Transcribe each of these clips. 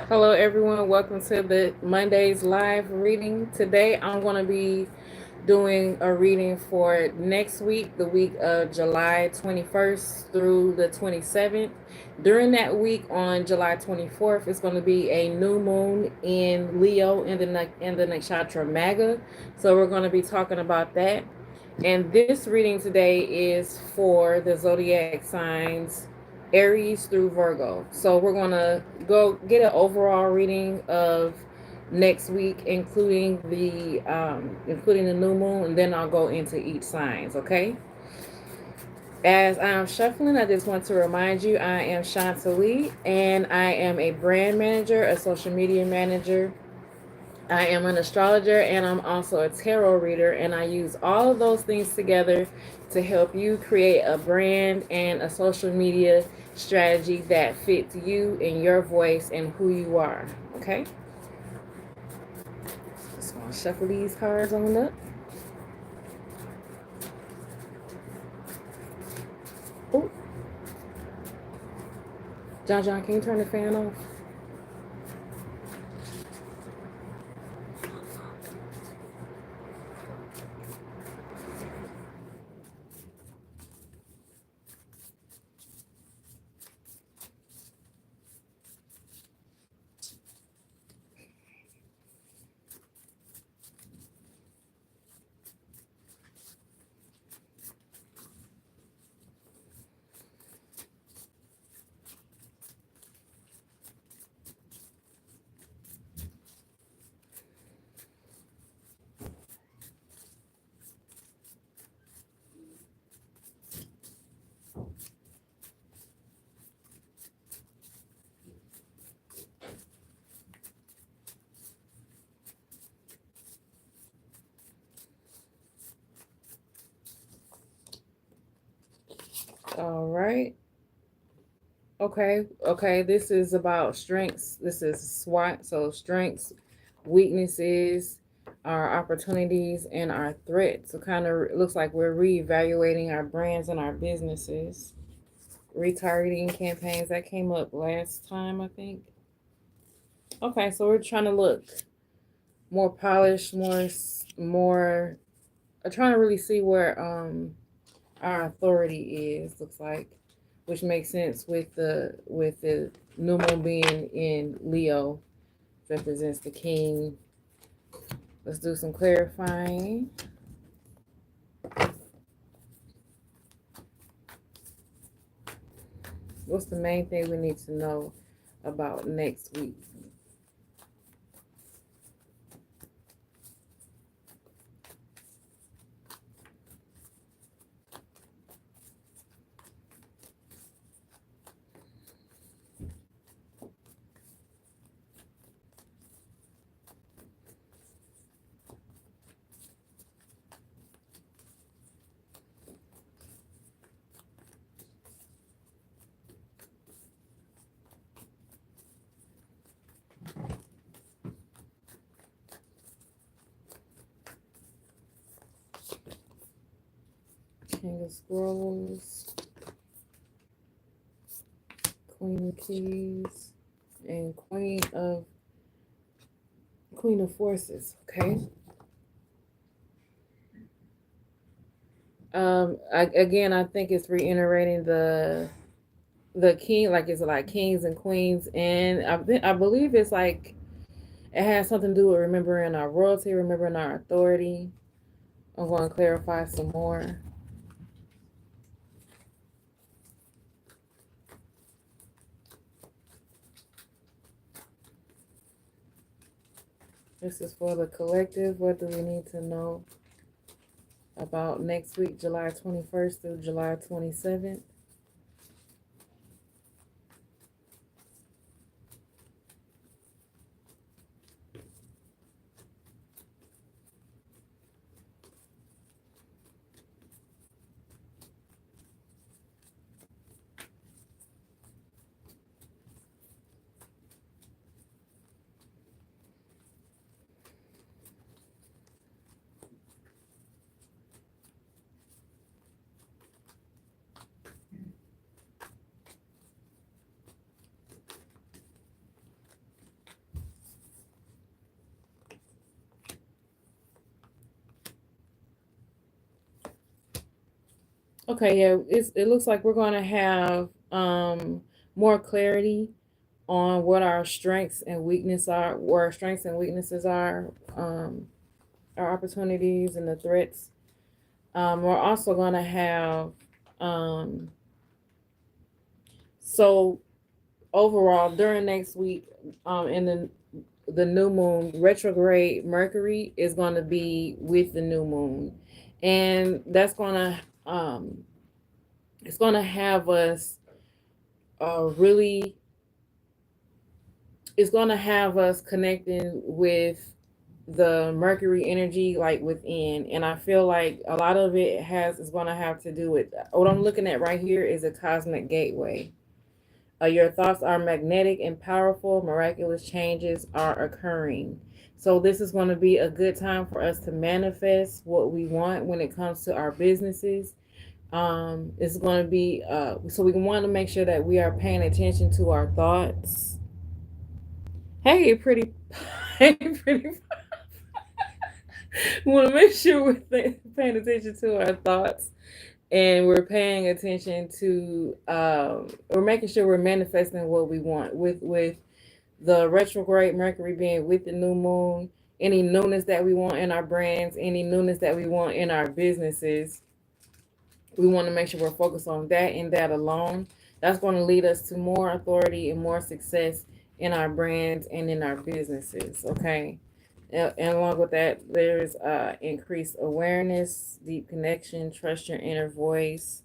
Hello, everyone. Welcome to the Monday's live reading. Today, I'm going to be doing a reading for next week, the week of July 21st through the 27th. During that week, on July 24th, it's going to be a new moon in Leo in the nakshatra Magha. So we're going to be talking about that. And this reading today is for the zodiac signs Aries through Virgo. So we're going to go get an overall reading of next week, including the new moon, and then I'll go into each signs. Okay. As I'm shuffling, I just want to remind you I am Chantalie, and I am a brand manager, a social media manager. I am an astrologer, and I'm also a tarot reader, and I use all of those things together to help you create a brand and a social media strategy that fits you and your voice and who you are. Okay? Just gonna shuffle these cards on up. Oh, John, can you turn the fan off? All right. Okay. This is about strengths. This is SWOT. So strengths, weaknesses, our opportunities, and our threats. So kind of looks like we're reevaluating our brands and our businesses. Retargeting campaigns that came up last time, I think. Okay, so we're trying to look more polished, more. I'm trying to really see where our authority is. Looks like, which makes sense with the new moon being in Leo, represents the king. Let's do some clarifying. What's the main thing we need to know about next week? King of Scrolls, Queen of Keys, and Queen of Forces. Okay. I think it's reiterating the king, like it's like kings and queens, and I believe it's like it has something to do with remembering our royalty, remembering our authority. I'm going to clarify some more. This is for the collective. What do we need to know about next week, July 21st through July 27th? Okay, yeah, it looks like we're gonna have more clarity on what our strengths and weaknesses are, where our strengths and weaknesses are, our opportunities and the threats. We're also gonna have um so overall during next week, in the new moon, retrograde Mercury is going to be with the new moon, and that's going to it's going to have us really it's going to have us connecting with the Mercury energy like within, and I feel like a lot of it has is going to have to do with what I'm looking at right here is a cosmic gateway. Your thoughts are magnetic and powerful. Miraculous changes are occurring. So, this is going to be a good time for us to manifest what we want when it comes to our businesses. It's going to be, so we want to make sure that we are paying attention to our thoughts. Hey, pretty, hey, pretty. We want to make sure we're paying attention to our thoughts, and we're paying attention to we're making sure we're manifesting what we want with the retrograde Mercury being with the new moon. Any newness that we want in our brands, any newness that we want in our businesses, we want to make sure we're focused on that and that alone. That's going to lead us to more authority and more success in our brands and in our businesses. Okay. And along with that, there's increased awareness, deep connection, trust your inner voice,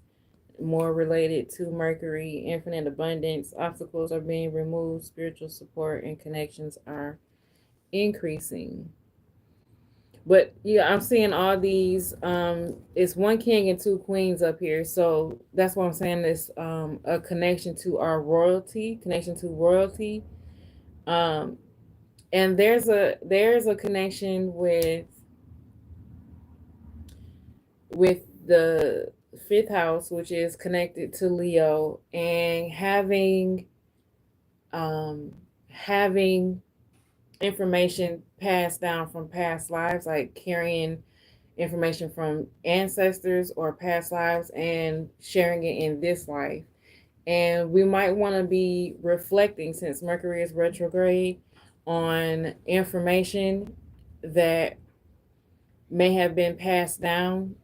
more related to Mercury, infinite abundance, obstacles are being removed, spiritual support and connections are increasing. But yeah, I'm seeing all these. It's one king and two queens up here, so that's what I'm saying. This a connection to our royalty, connection to royalty. Um, and there's a connection with the fifth house, which is connected to Leo, and having information passed down from past lives, like carrying information from ancestors or past lives and sharing it in this life. And we might want to be reflecting, since Mercury is retrograde, on information that may have been passed down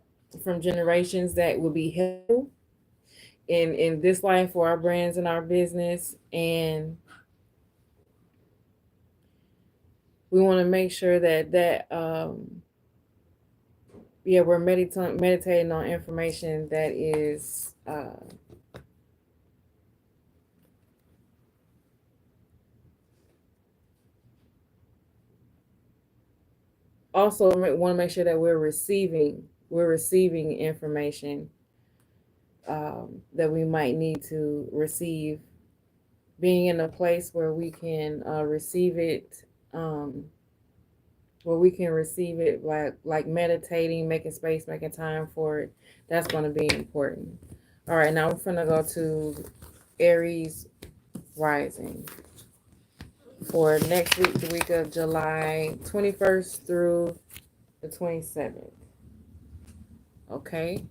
from generations that will be helpful in this life for our brands and our business. And we want to make sure that yeah, we're meditating on information that is also want to make sure that we're receiving information that we might need to receive, being in a place where we can receive it, like meditating, making space, making time for it. That's going to be important. All right, now we're going to go to Aries rising for next week, the week of July 21st through the 27th. Okay.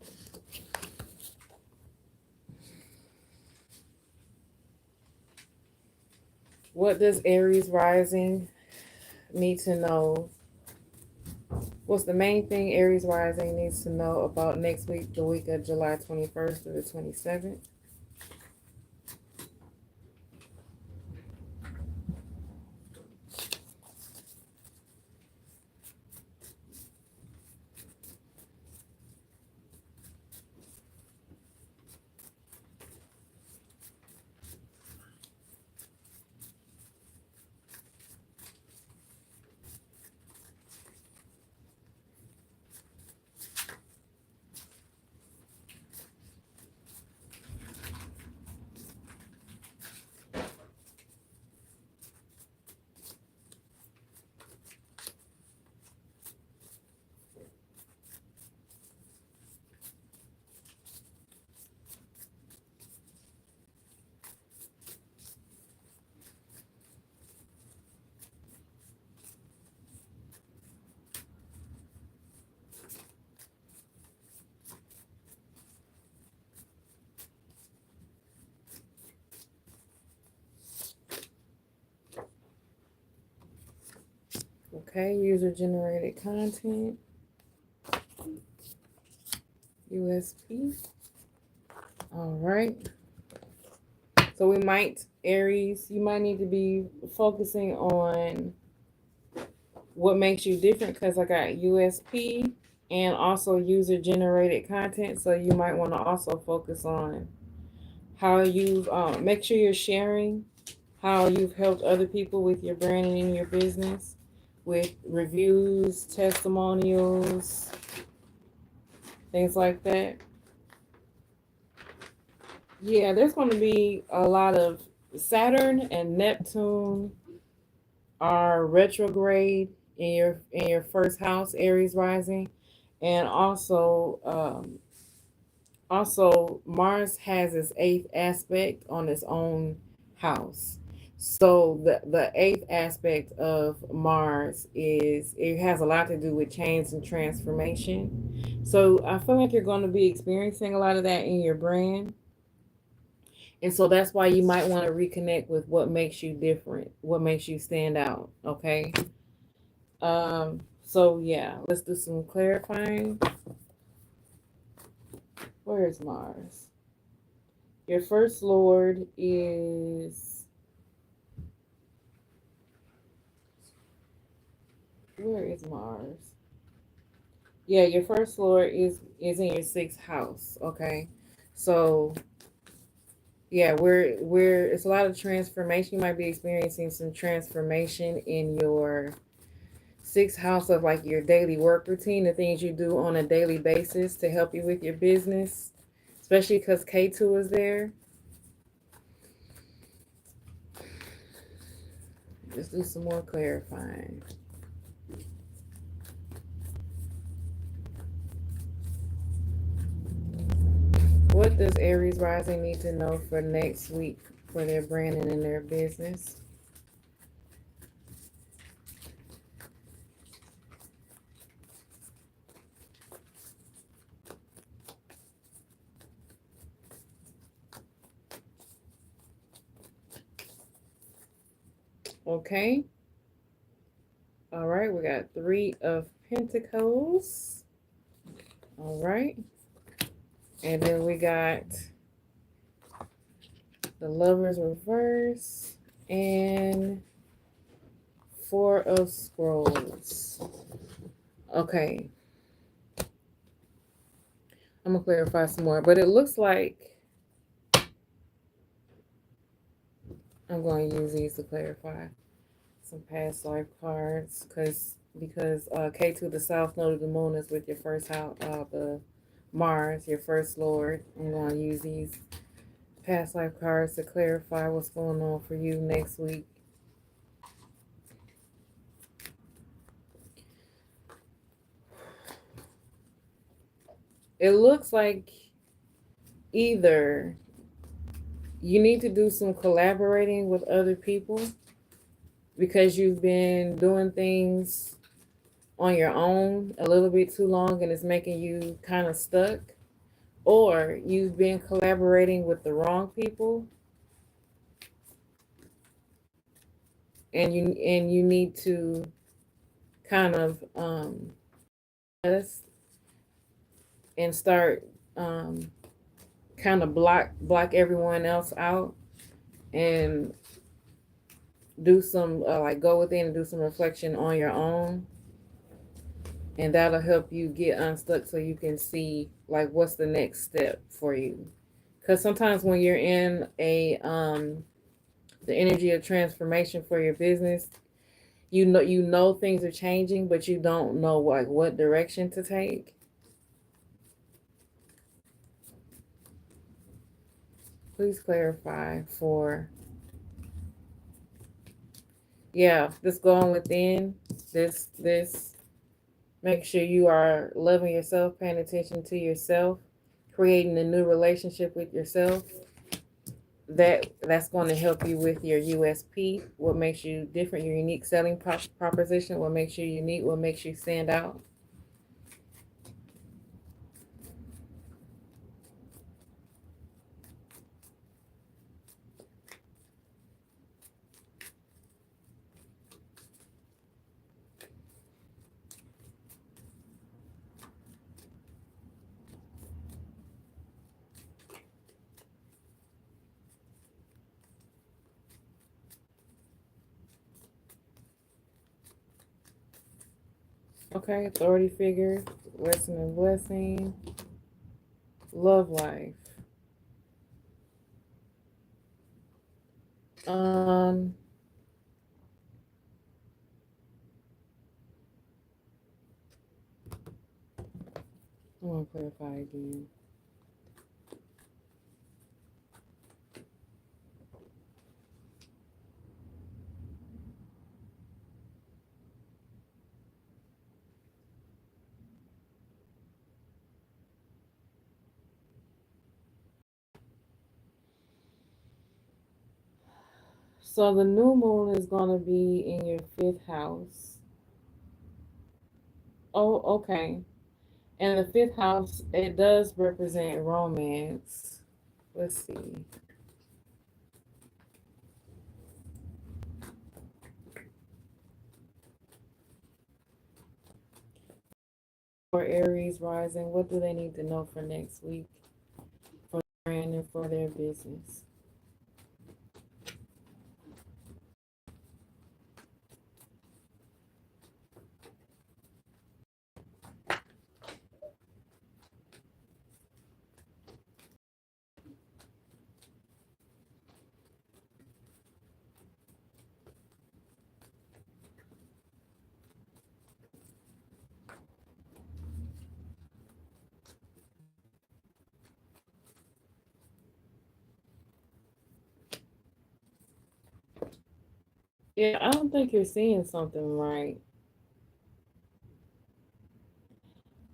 What does Aries rising need to know? What's the main thing Aries rising needs to know about next week, the week of July 21st through the 27th? Okay, user-generated content. USP. All right. So we might, Aries, you might need to be focusing on what makes you different, because I got USP and also user-generated content. So you might want to also focus on how you've, make sure you're sharing how you've helped other people with your branding and your business, with reviews, testimonials, things like that. Yeah, there's going to be a lot of Saturn and Neptune are retrograde in your first house, Aries rising, and also Mars has its eighth aspect on its own house. So the eighth aspect of Mars is, it has a lot to do with change and transformation. So I feel like you're going to be experiencing a lot of that in your brand. And so that's why you might want to reconnect with what makes you different, what makes you stand out. Okay. So yeah, let's do some clarifying. Where is Mars? Your first lord is, where is Mars? Yeah, your first lord is in your sixth house. Okay. So yeah, we're it's a lot of transformation. You might be experiencing some transformation in your sixth house of like your daily work routine, the things you do on a daily basis to help you with your business, especially because K2 is there. Let's do some more clarifying. What does Aries rising need to know for next week for their branding and their business? Okay. All right, we got Three of Pentacles. All right. And then we got the Lovers reverse and Four of Scrolls. Okay. I'm going to clarify some more, but it looks like I'm going to use these to clarify some past life cards, because K2, the south node of the moon, is with your first house, the Mars, your first lord. I'm going to use these past life cards to clarify what's going on for you next week. It looks like either you need to do some collaborating with other people because you've been doing things on your own a little bit too long and it's making you kind of stuck, or you've been collaborating with the wrong people and you need to kind of and start kind of block everyone else out and do some like go within and do some reflection on your own, and that'll help you get unstuck so you can see like what's the next step for you. Because sometimes when you're in a the energy of transformation for your business, you know things are changing, but you don't know like what direction to take. Please clarify for, yeah, this going within, this make sure you are loving yourself, paying attention to yourself, creating a new relationship with yourself. That's going to help you with your USP, what makes you different, your unique selling proposition, what makes you unique, what makes you stand out. Okay, authority figure, lesson and blessing, love life. Um, I want to clarify again. So the new moon is going to be in your fifth house. Oh, okay. And the fifth house, it does represent romance. Let's see. For Aries rising, what do they need to know for next week for their brand and for their business? Yeah, I don't think you're seeing something right.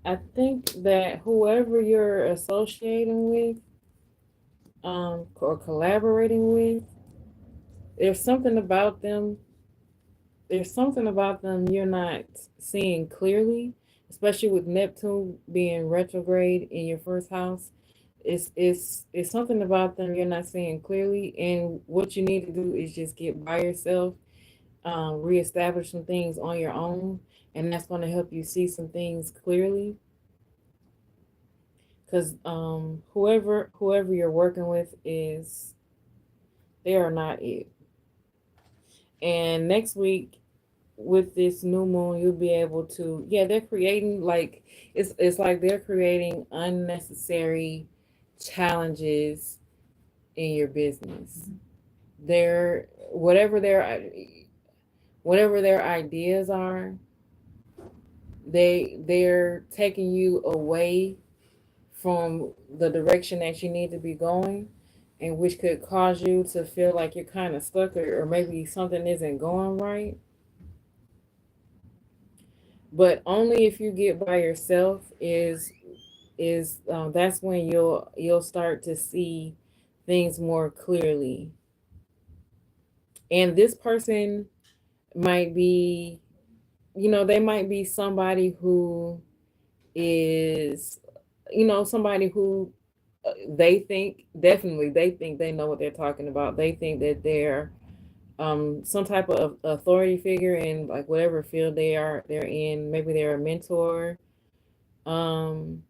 I think that whoever you're associating with, or collaborating with, there's something about them. There's something about them you're not seeing clearly, especially with Neptune being retrograde in your first house. It's something about them you're not seeing clearly, and what you need to do is just get by yourself, reestablish some things on your own, and that's going to help you see some things clearly. Because whoever you're working with is they are not it. And next week with this new moon, you'll be able to, yeah, they're creating like it's like they're creating unnecessary challenges in your business. They're whatever their ideas are, they're taking you away from the direction that you need to be going, and which could cause you to feel like you're kind of stuck, or maybe something isn't going right. But only if you get by yourself is that's when you'll start to see things more clearly. And this person might be, they might be somebody who is, somebody who they think they know what they're talking about. They think that they're some type of authority figure in like whatever field they're in. Maybe they're a mentor. Um,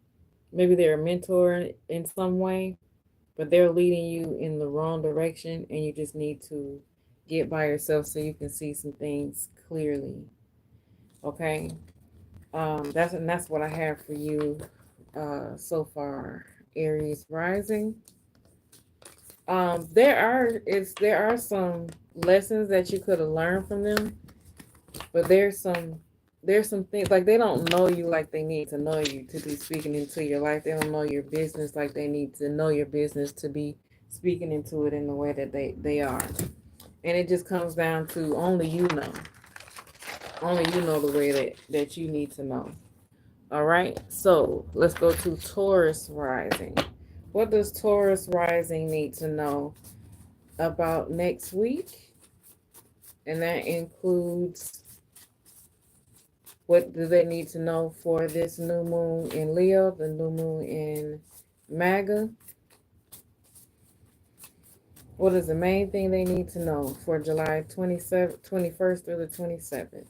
maybe they're a mentor in some way, but they're leading you in the wrong direction, and you just need to get by yourself so you can see some things clearly. Okay. That's what I have for you so far, Aries rising. There are some lessons that you could have learned from them, but there's some things like they don't know you like they need to know you to be speaking into your life. They don't know your business like they need to know your business to be speaking into it in the way that they are. And it just comes down to only you know. Only you know the way that you need to know. All right. So let's go to Taurus rising. What does Taurus rising need to know about next week? And that includes what do they need to know for this new moon in Leo, the new moon in Magha? What is the main thing they need to know for July 21st through the 27th?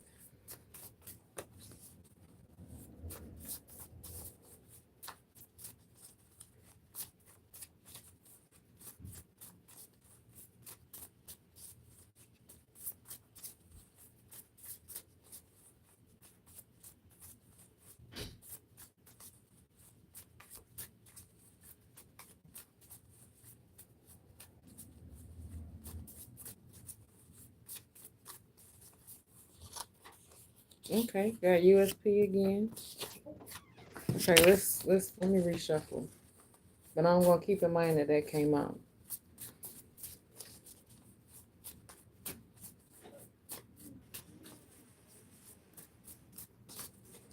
Okay, got USP again. Okay, let me reshuffle. But I'm gonna keep in mind that that came out.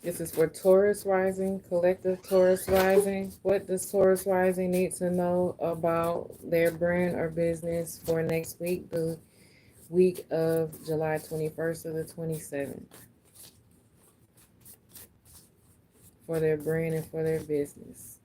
This is for Taurus rising, collective Taurus rising. What does Taurus rising need to know about their brand or business for next week, the week of July 21st to the 27th, for their brand and for their business?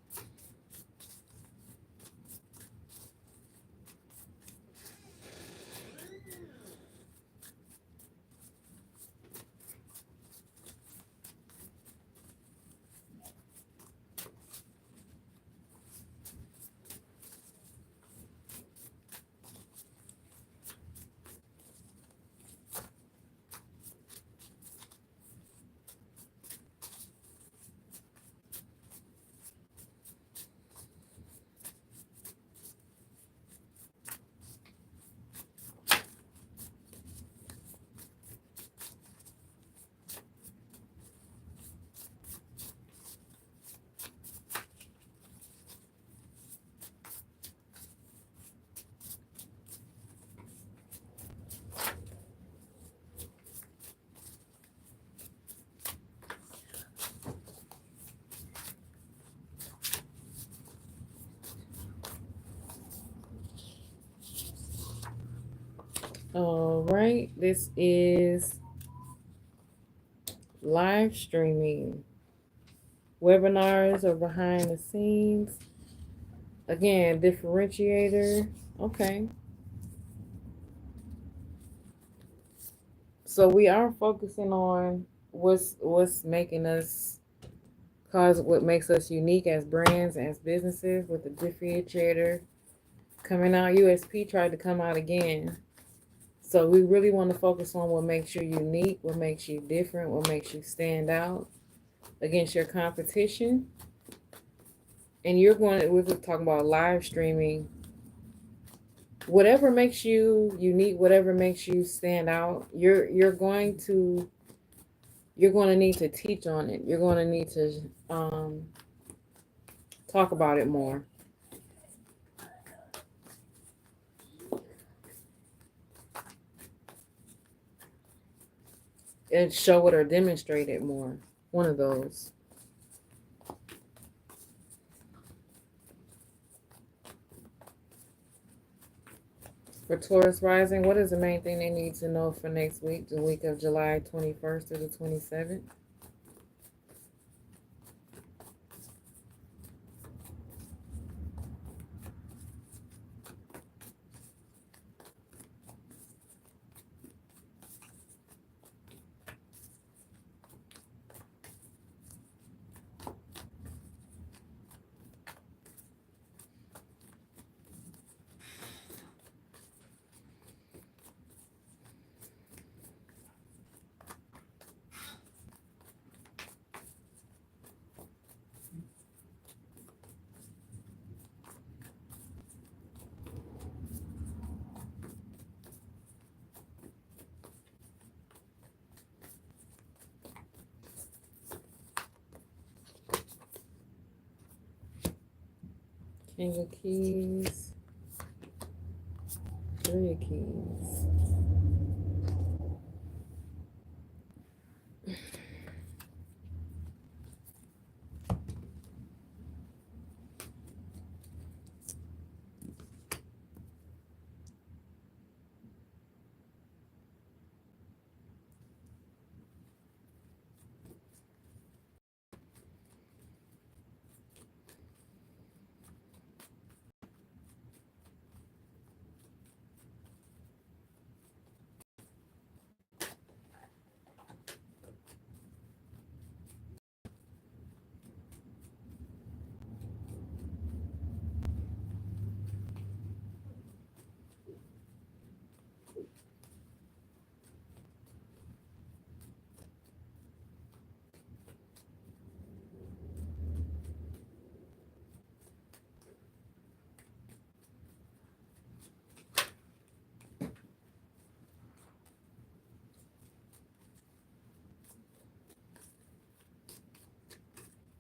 All right, this is live streaming, webinars or behind the scenes. Again, differentiator. Okay. So we are focusing on what's making us cause what makes us unique as brands, as businesses, with the differentiator coming out. USP tried to come out again. So we really want to focus on what makes you unique, what makes you different, what makes you stand out against your competition. And we're talking about live streaming. Whatever makes you unique, whatever makes you stand out, you're going to need to teach on it. You're going to need to talk about it more and show it or demonstrate it more. One of those. For Taurus rising, what is the main thing they need to know for next week, the week of July 21st to the 27th? King of Keys, Three of Keys.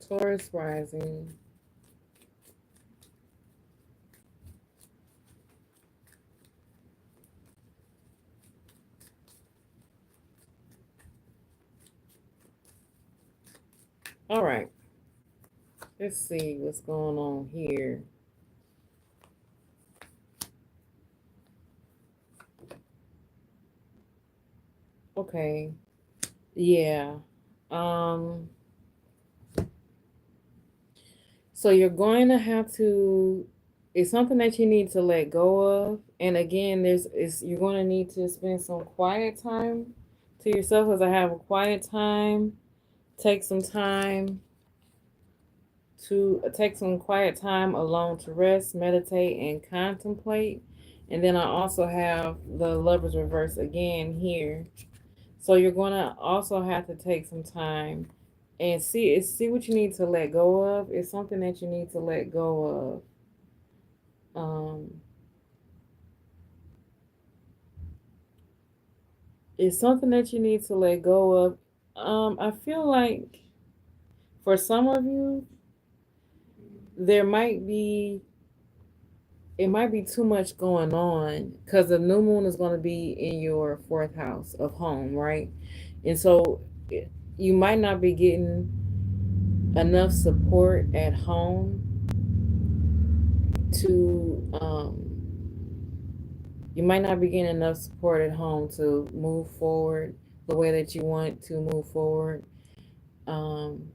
Taurus rising. All right. Let's see what's going on here. Okay. Yeah. Um so you're going to have to, it's something that you need to let go of. And again, you're going to need to spend some quiet time to yourself. As I have a quiet time, take some time to take some quiet time alone to rest, meditate, and contemplate. And then I also have the Lovers reverse again here. So you're gonna also have to take some time and see what you need to let go of. It's something that you need to let go of. It's something that you need to let go of. I feel like for some of you, there might be it might be too much going on because the new moon is going to be in your fourth house of home, right? And so you might not be getting enough support at home to you might not be getting enough support at home to move forward the way that you want to move forward um,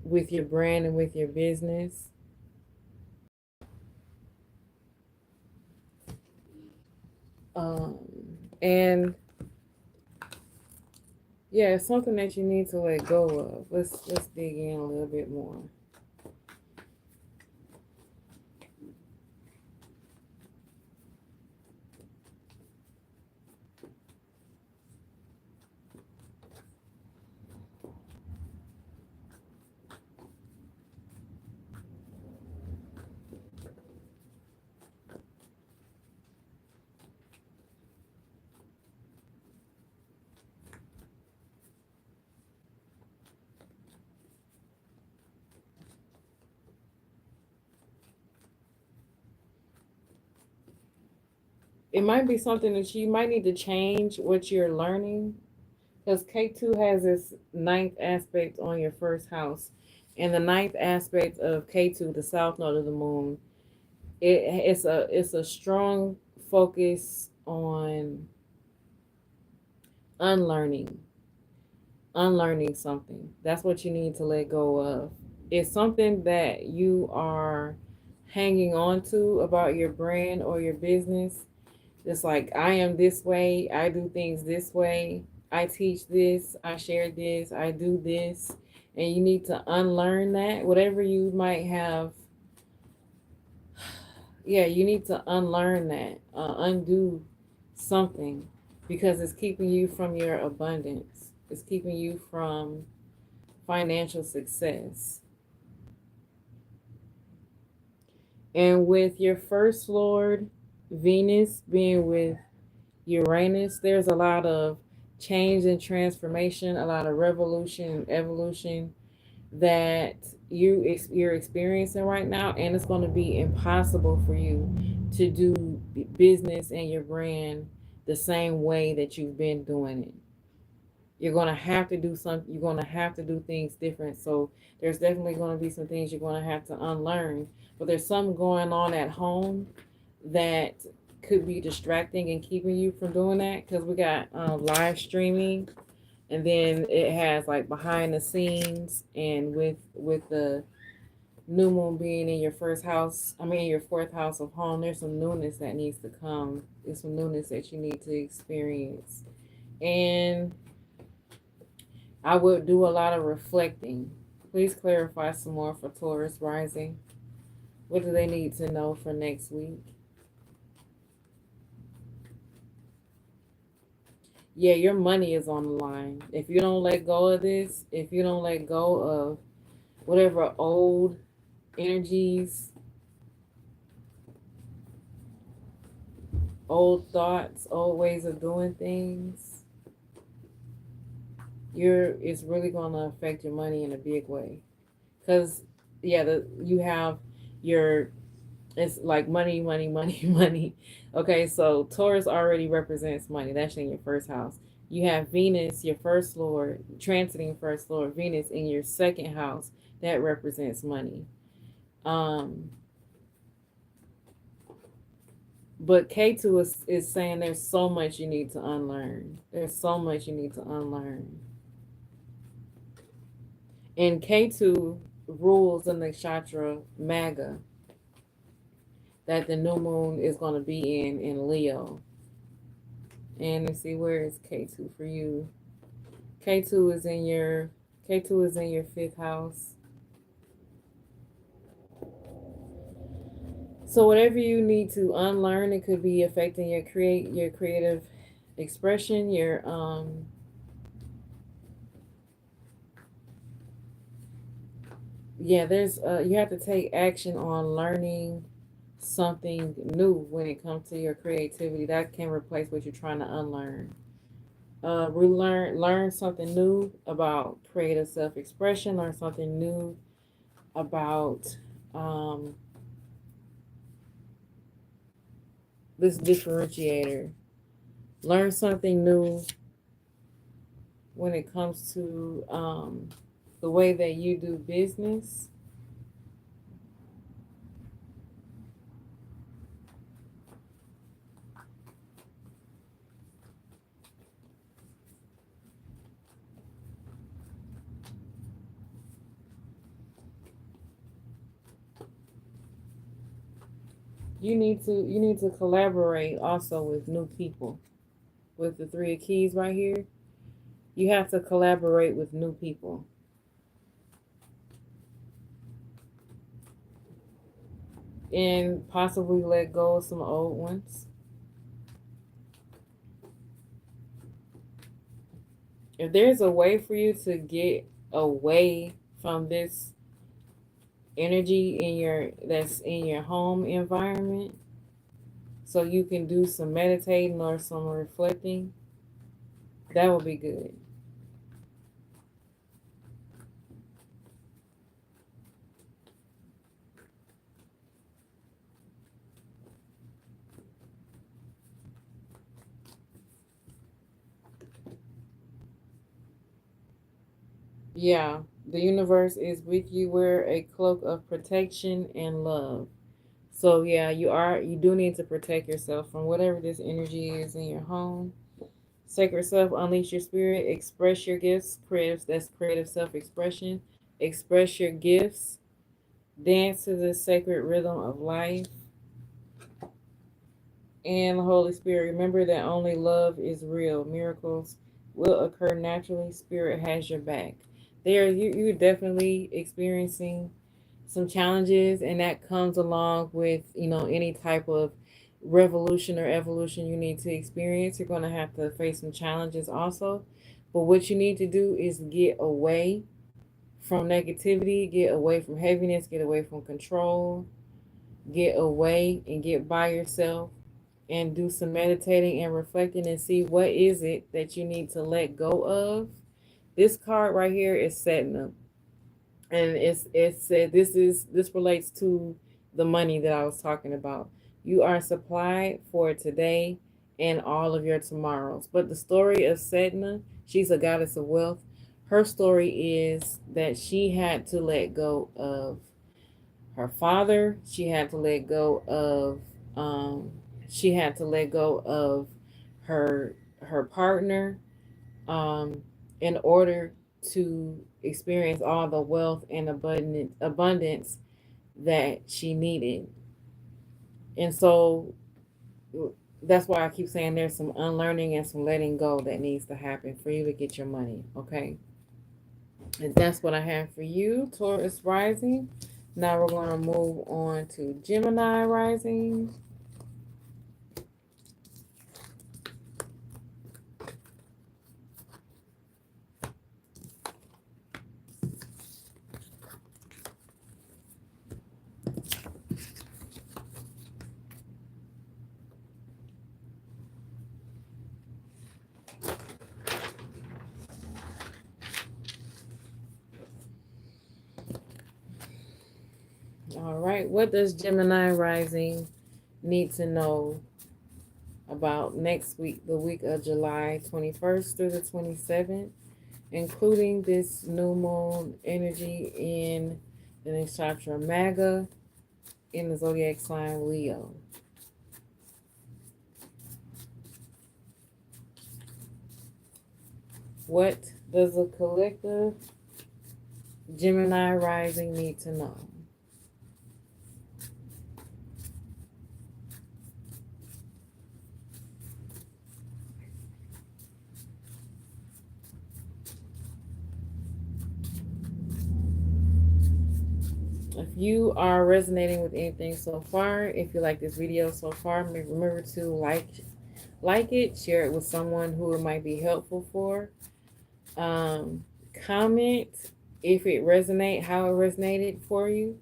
with your brand and with your business. Um, and yeah, it's something that you need to let go of. Let's dig in a little bit more. It might be something that you might need to change what you're learning because K2 has this ninth aspect on your first house. And the ninth aspect of K2, the south node of the moon, it's a strong focus on unlearning, unlearning something. That's what you need to let go of. It's something that you are hanging on to about your brand or your business. It's like, I am this way, I do things this way, I teach this, I share this, I do this. And you need to unlearn that. Whatever you might have, yeah, you need to unlearn that, undo something because it's keeping you from your abundance, it's keeping you from financial success. And with your first lord, Venus, being with Uranus, there's a lot of change and transformation, a lot of revolution and evolution that you're experiencing right now, and it's going to be impossible for you to do business and your brand the same way that you've been doing it. You're going to have to do something, you're going to have to do things different. So there's definitely going to be some things you're going to have to unlearn, but there's something going on at home that could be distracting and keeping you from doing that because we got live streaming, and then it has like behind the scenes, and with the new moon being in your first house, I mean your fourth house of home, there's some newness that needs to come. There's some newness that you need to experience. And I would do a lot of reflecting. Please clarify some more for Taurus rising. What do they need to know for next week? Yeah, your money is on the line. If you don't let go of this, if you don't let go of whatever old energies, old thoughts, old ways of doing things, it's really going to affect your money in a big way. Because, yeah, you have your, it's like money, money, money, money. Okay, so Taurus already represents money. That's in your first house. You have Venus, your first lord, transiting first lord, Venus in your second house. That represents money. Um, but K2 is saying there's so much you need to unlearn. There's so much you need to unlearn. And K2 rules the nakshatra Magha that the new moon is going to be in Leo. And let's see, where is K2 for you? K2 is in your fifth house. So whatever you need to unlearn, it could be affecting your creative expression, your there's you have to take action on learning something new when it comes to your creativity. That can replace what you're trying to unlearn. Learn something new about creative self-expression. Learn something new about this differentiator. Learn something new when it comes to the way that you do business. You need to collaborate also with new people. With the three of keys right here, you have to collaborate with new people. And possibly let go of some old ones. If there's a way for you to get away from this energy that's in your home environment, so you can do some meditating or some reflecting, that would be good. Yeah, the universe is with you. Wear a cloak of protection and love. So yeah, you do need to protect yourself from whatever this energy is in your home. Sacred self, unleash your spirit, express your gifts. That's creative self-expression. Express your gifts. Dance to the sacred rhythm of life. And the Holy Spirit, remember that only love is real. Miracles will occur naturally. Spirit has your back. You're definitely experiencing some challenges, and that comes along with any type of revolution or evolution you need to experience. You're going to have to face some challenges also, but what you need to do is get away from negativity, get away from heaviness, get away from control, get away and get by yourself and do some meditating and reflecting and see what is it that you need to let go of. This card right here is setting up, and it said this relates to the money that I was talking about. You are supplied for today and all of your tomorrows. But the story of Sedna, she's a goddess of wealth. Her story is that she had to let go of her father. She had to let go of she had to let go of her partner in order to experience all the wealth and abundance that she needed. And so that's why I keep saying there's some unlearning and some letting go that needs to happen for you to get your money, okay? And that's what I have for you, Taurus rising. Now we're going to move on to Gemini rising. All right. What does Gemini rising need to know about next week, the week of July 21st through the 27th, including this new moon energy in the nakshatra Magha in the zodiac sign Leo? What does the collective Gemini rising need to know? If you are resonating with anything so far, if you like this video so far, remember to like it, share it with someone who it might be helpful for. Comment if it resonated, how it resonated for you,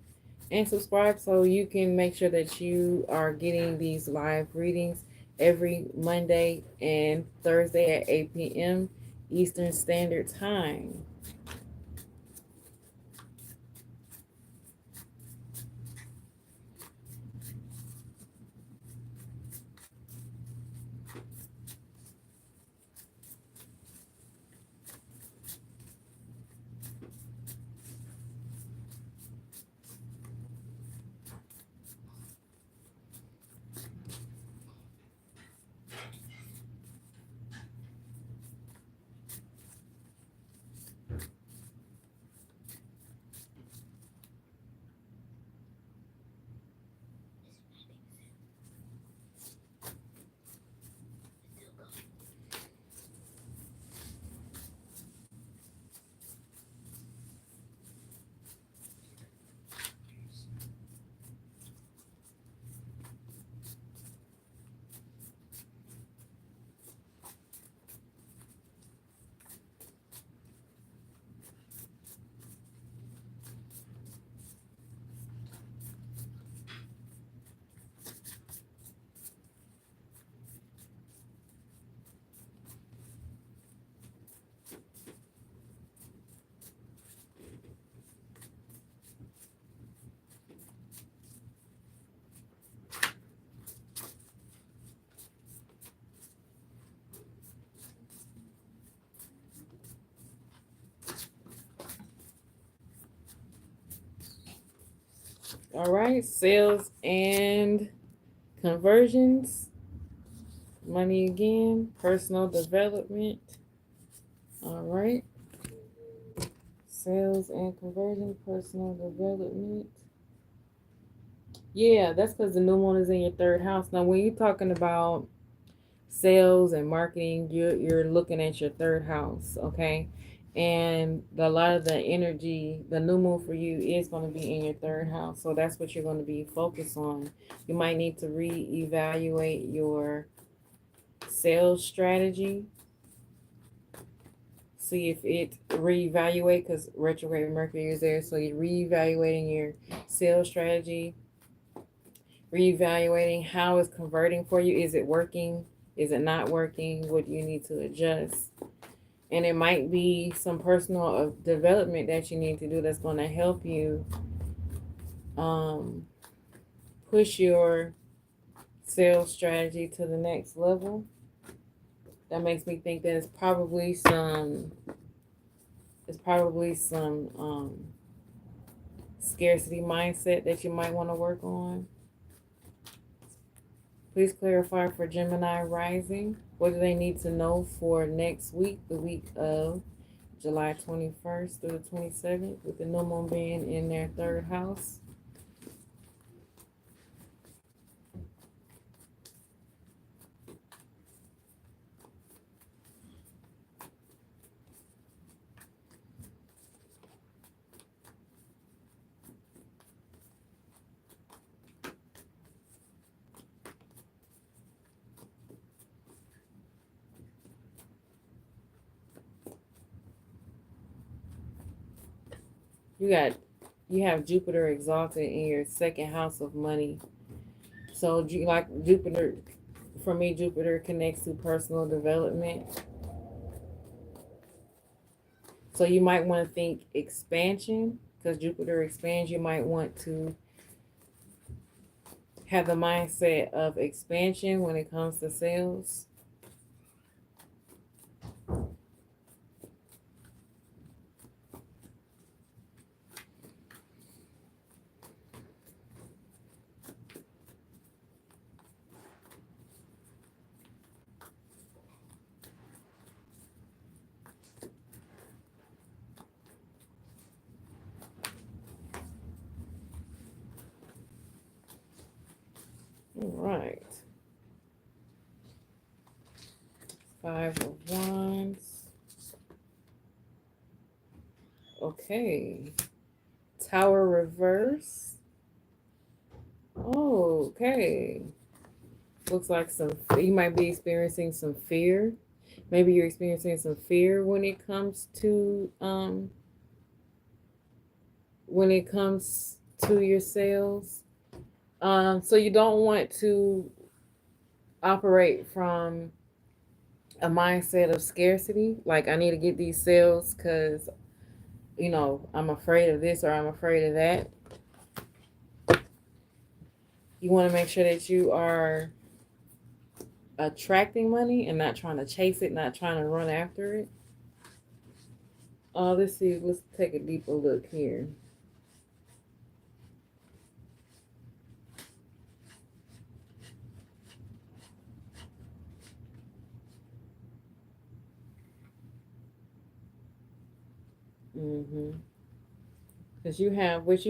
and subscribe so you can make sure that you are getting these live readings every Monday and Thursday at 8 p.m. Eastern Standard Time. All right, sales and conversions, money again, personal development. All right, sales and conversion, personal development. Yeah, that's because the new moon is in your third house. Now, when you're talking about sales and marketing, you're looking at your third house, okay? And a lot of the energy, the new moon for you is going to be in your third house. So that's what you're going to be focused on. You might need to reevaluate your sales strategy. See if it reevaluate, because retrograde Mercury is there. So you're reevaluating your sales strategy, reevaluating how it's converting for you. Is it working? Is it not working? What do you need to adjust? And it might be some personal development that you need to do that's going to help you push your sales strategy to the next level. That makes me think that it's probably some scarcity mindset that you might want to work on. Please clarify for Gemini rising. What do they need to know for next week, the week of July 21st through the 27th, with the new moon being in their third house? You have Jupiter exalted in your second house of money. So like Jupiter, for me, Jupiter connects to personal development. So you might want to think expansion, because Jupiter expands. You might want to have the mindset of expansion when it comes to sales. All right. Five of Wands. Okay. Tower reverse. Oh, okay. Looks like you might be experiencing some fear. Maybe you're experiencing some fear when it comes to your sales. So you don't want to operate from a mindset of scarcity. Like, I need to get these sales because, I'm afraid of this or I'm afraid of that. You want to make sure that you are attracting money and not trying to chase it, not trying to run after it. Let's see. Let's take a deeper look here. Because what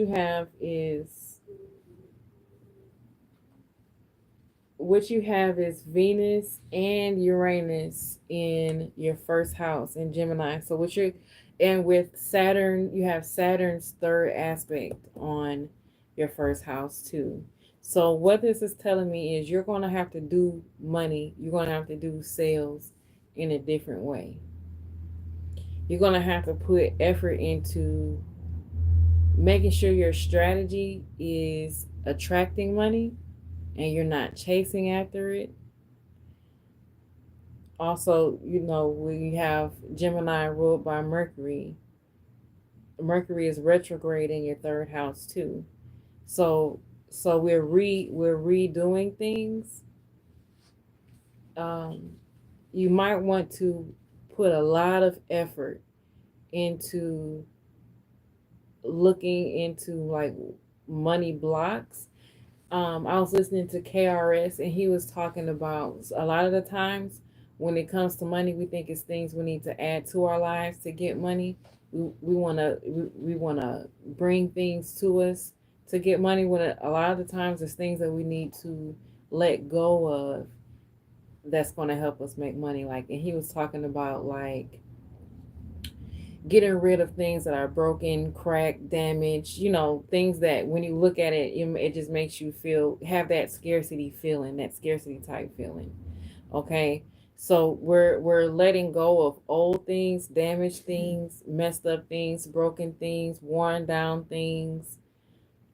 you have is Venus and Uranus in your first house in Gemini. So and with Saturn, you have Saturn's third aspect on your first house too. So what this is telling me is you're going to have to do money. You're going to have to do sales in a different way. You're going to have to put effort into making sure your strategy is attracting money and you're not chasing after it. Also, we have Gemini ruled by Mercury. Mercury is retrograde in your third house too. So we're redoing things. You might want to put a lot of effort into looking into like money blocks. I was listening to KRS and he was talking about a lot of the times when it comes to money, we think it's things we need to add to our lives to get money. We wanna bring things to us to get money. When a lot of the times it's things that we need to let go of that's gonna help us make money. Like, and he was talking about like getting rid of things that are broken, cracked, damaged, things that when you look at it, it just makes you have that scarcity feeling, that scarcity type feeling. Okay. So we're letting go of old things, damaged things, messed up things, broken things, worn down things.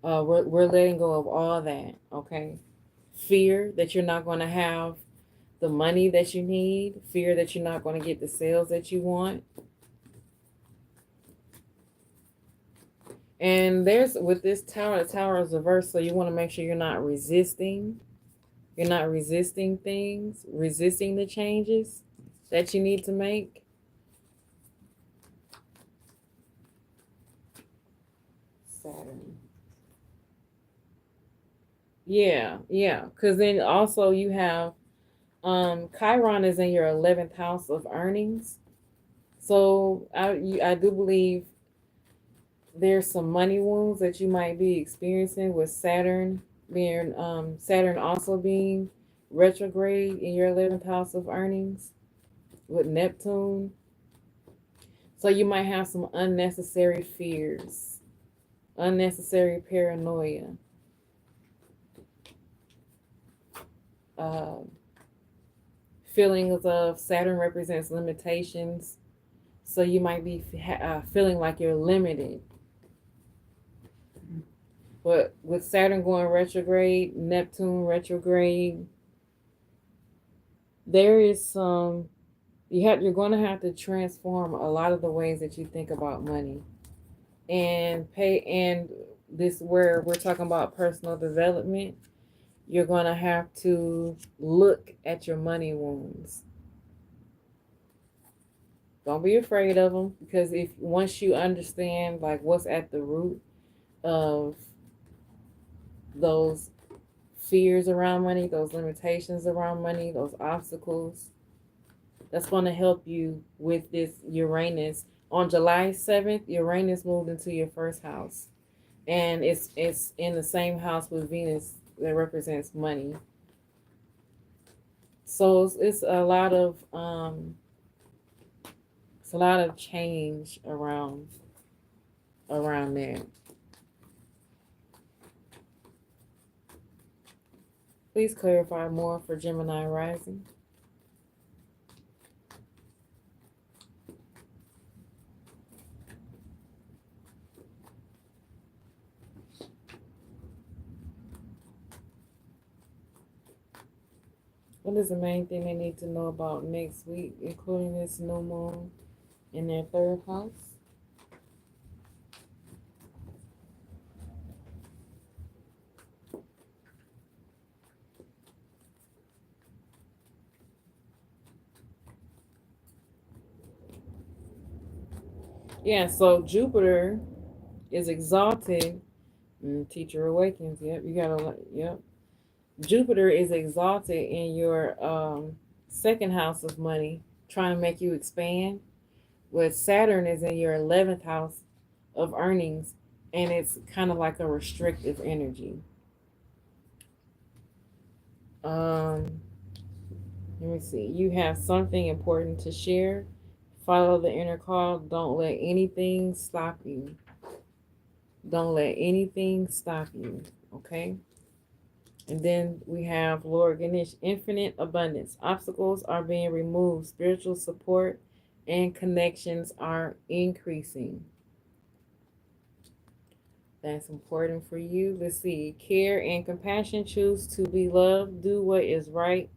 We're letting go of all that. Okay. Fear that you're not going to have the money that you need, fear that you're not going to get the sales that you want. And with this tower, the tower is reversed, so you want to make sure you're not resisting. You're not resisting things, resisting the changes that you need to make. Saturn. Yeah. Because then also you have Chiron is in your 11th house of earnings. So I do believe there's some money wounds that you might be experiencing with Saturn also being retrograde in your 11th house of earnings with Neptune. So you might have some unnecessary fears, unnecessary paranoia. Feelings of Saturn represents limitations. So you might be feeling like you're limited. But with Saturn going retrograde, Neptune retrograde, there is you're going to have to transform a lot of the ways that you think about money and this where we're talking about personal development. you're going to have to look at your money wounds. Don't be afraid of them, because if once you understand like what's at the root of those fears around money, those limitations around money, those obstacles, that's going to help you with this Uranus. On July 7th, Uranus moved into your first house, and it's in the same house with Venus that represents money. So it's a lot of change around there. Please clarify more for Gemini rising. What is the main thing they need to know about next week, including this new moon in their third house? Yeah, so Jupiter is exalted. Teacher awakens. Yep, you gotta. Yep, Jupiter is exalted in your second house of money, trying to make you expand. With Saturn is in your 11th house of earnings, and it's kind of like a restrictive energy. Um, Let me see. You have something important to share. Follow the inner call. Don't let anything stop you. Don't let anything stop you. Okay? And then we have Lord Ganesh, infinite abundance. Obstacles are being removed. Spiritual support and connections are increasing. That's important for you. Let's see. Care and compassion. Choose to be loved. Do what is right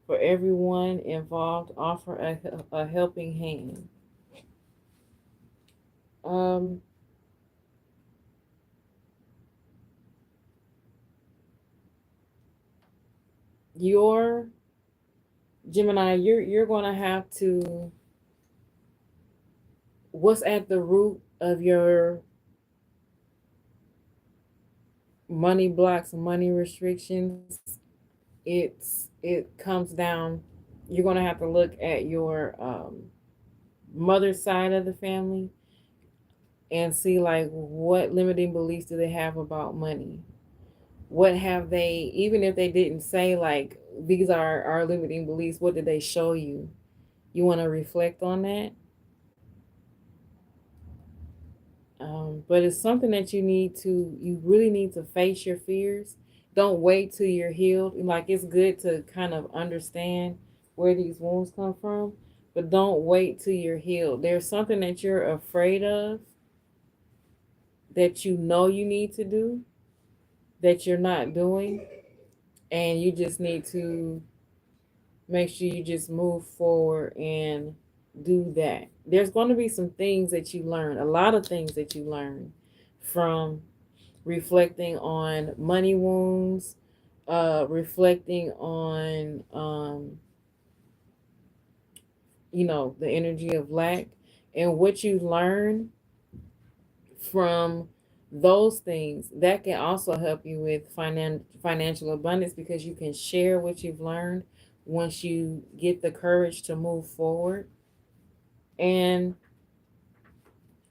for everyone involved. Offer a helping hand. Um, your Gemini, you're gonna have to. What's at the root of your money blocks, money restrictions? It comes down. You're gonna have to look at your mother's side of the family and see like what limiting beliefs do they have about money. What have they, even if they didn't say like these are our limiting beliefs, what did they show you? You want to reflect on that. But it's something that you really need to face your fears. Don't wait till you're healed. Like, it's good to kind of understand where these wounds come from, but don't wait till you're healed. There's something that you're afraid of that you know you need to do that you're not doing, and you just need to make sure you just move forward and do that. There's going to be some things that you learn, a lot of things that you learn from reflecting on money wounds, reflecting on, the energy of lack, and what you learn from those things that can also help you with financial abundance, because you can share what you've learned once you get the courage to move forward. And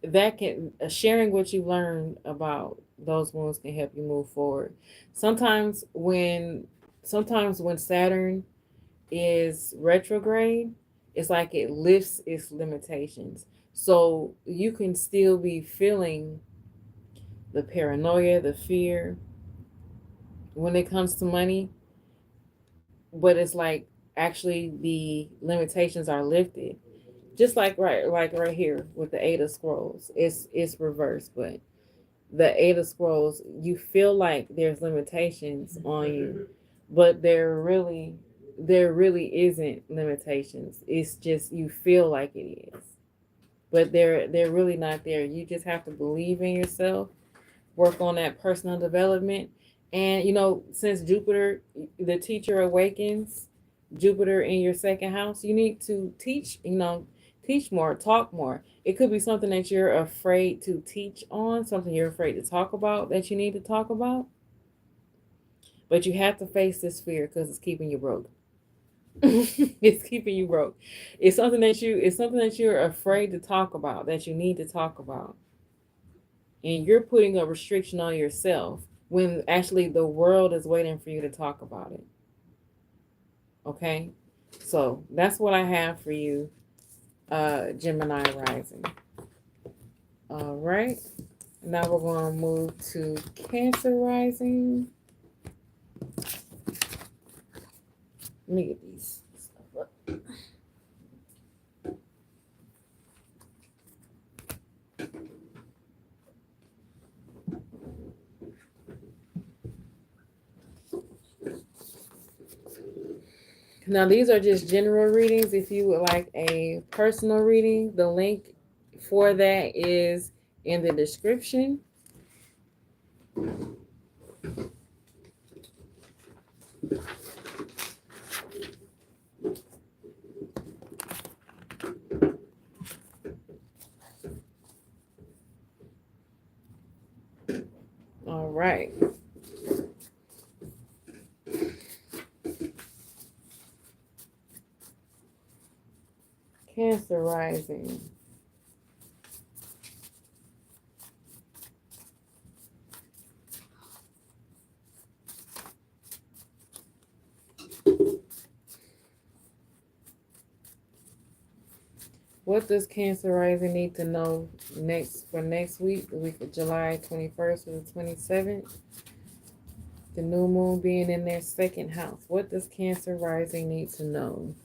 that can sharing what you learned about those wounds can help you move forward. Sometimes when Saturn is retrograde, it's like it lifts its limitations, so you can still be feeling the paranoia, the fear when it comes to money, but it's like actually the limitations are lifted. Just like right here with the Eight of Scrolls. It's reversed, but the Eight of Scrolls, you feel like there's limitations on you, but there really isn't limitations. It's just you feel like it is. But they're really not there. You just have to believe in yourself, work on that personal development, And since Jupiter, the teacher awakens, Jupiter in your second house, you need to teach, teach more, talk more. It could be something that you're afraid to teach on, something you're afraid to talk about that you need to talk about. But you have to face this fear because it's keeping you broke. It's keeping you broke. It's something that you're afraid to talk about, that you need to talk about. And you're putting a restriction on yourself when actually the world is waiting for you to talk about it. Okay? So that's what I have for you, Gemini rising. All right. Now we're going to move to Cancer rising. Let me get these stuff up. Now, these are just general readings. If you would like a personal reading, the link for that is in the description. All right. Cancer rising. What does Cancer rising need to know next week, the week of July 21st to the 27th? The new moon being in their second house. What does Cancer rising need to know?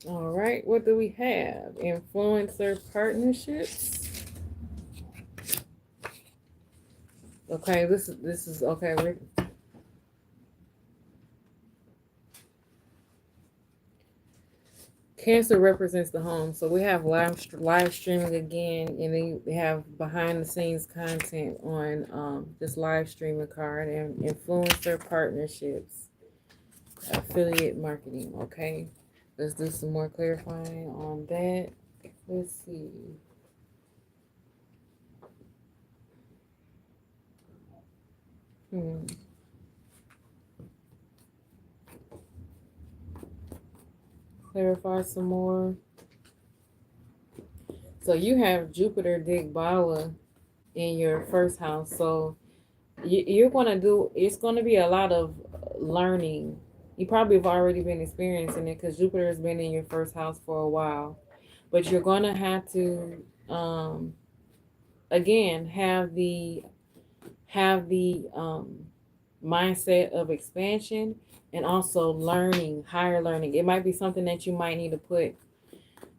All right, what do we have? Influencer partnerships. Okay, this is okay. Cancer represents the home, so we have live streaming again, and then we have behind the scenes content on this live streaming card and influencer partnerships, affiliate marketing. Okay, let's do some more clarifying on that. Let's see. Clarify some more. So you have Jupiter Digbala in your first house, so you're going to do, it's going to be a lot of learning. You probably have already been experiencing it because Jupiter has been in your first house for a while. But you're going to have to, again, have the mindset of expansion and also learning, higher learning. It might be something that you might need to put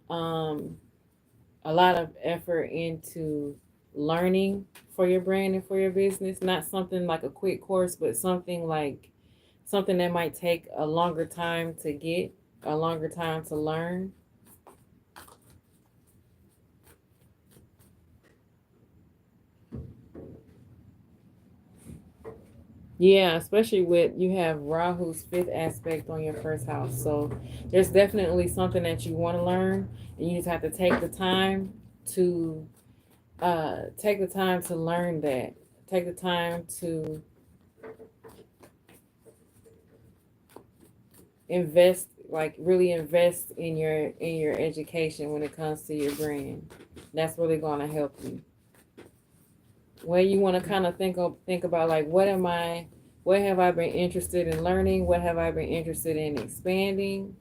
um, a lot of effort into learning for your brand and for your business. Not something like a quick course, but something that might take a longer time to get, a longer time to learn. Yeah, especially with you have Rahu's fifth aspect on your first house. So there's definitely something that you want to learn, and you just have to to take the time to learn that. Take the time to invest, like really invest in your education when it comes to your brand. That's really going to help you. Where you want to kind of think about, like, what have I been interested in learning, what have I been interested in expanding,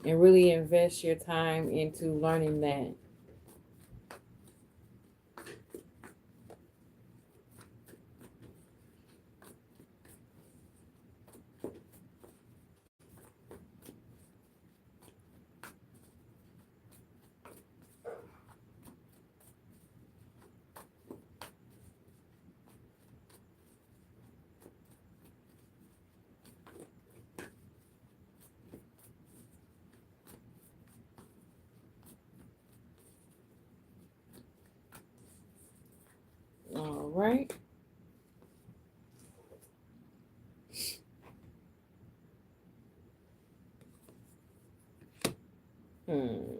and really invest your time into learning that. All right. Hmm.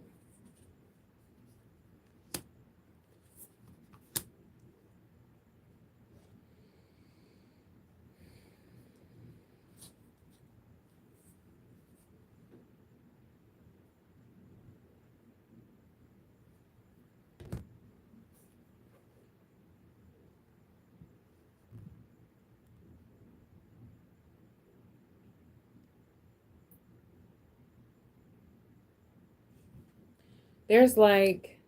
There's like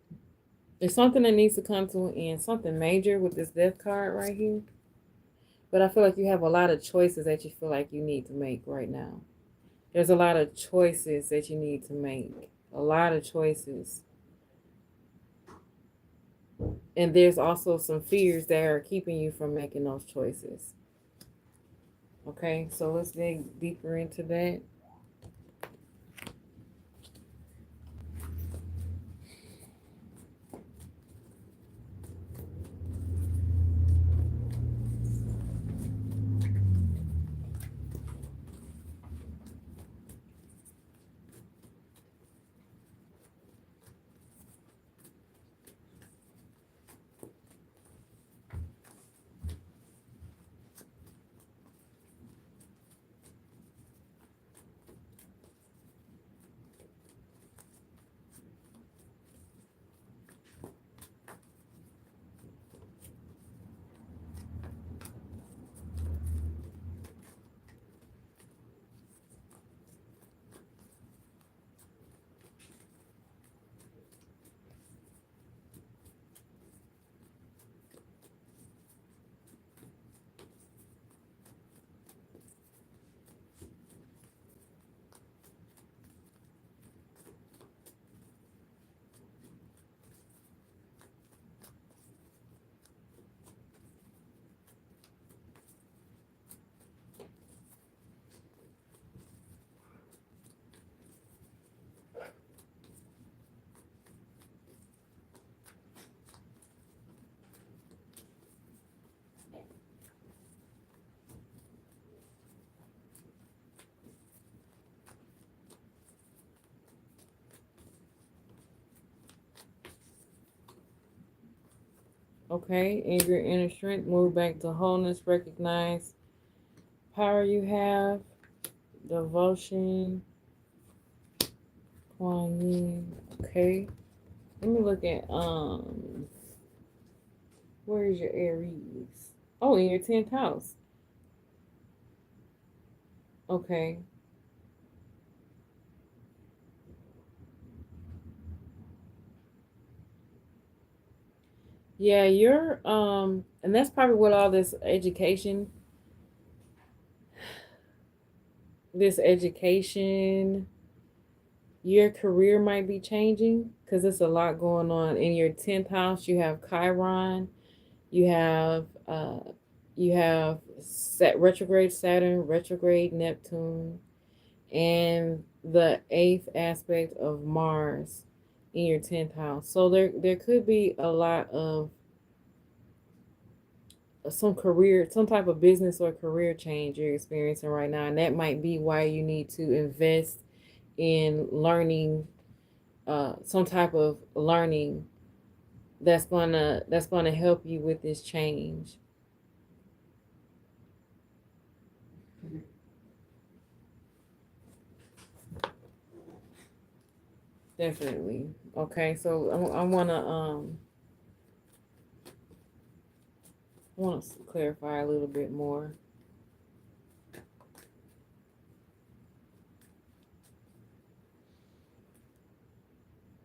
there's something that needs to come to an end, something major with this death card right here. But I feel like you have a lot of choices that you feel like you need to make right now. There's a lot of choices that you need to make. A lot of choices. And there's also some fears that are keeping you from making those choices. Okay, so let's dig deeper into that. Okay, in your inner strength, move back to wholeness, recognize power you have, devotion, Kuan Yin. Okay. Let me look at where is your Aries? Oh, in your 10th house. Okay. Yeah, you're and that's probably what all this education, your career might be changing because there's a lot going on in your 10th house. You have Chiron, you have retrograde Saturn, retrograde Neptune, and the eighth aspect of Mars in your 10th house. So there could be a lot of some type of business or career change you're experiencing right now, and that might be why you need to invest in learning some type of learning that's gonna help you with this change. Definitely. Okay, so I want to clarify a little bit more.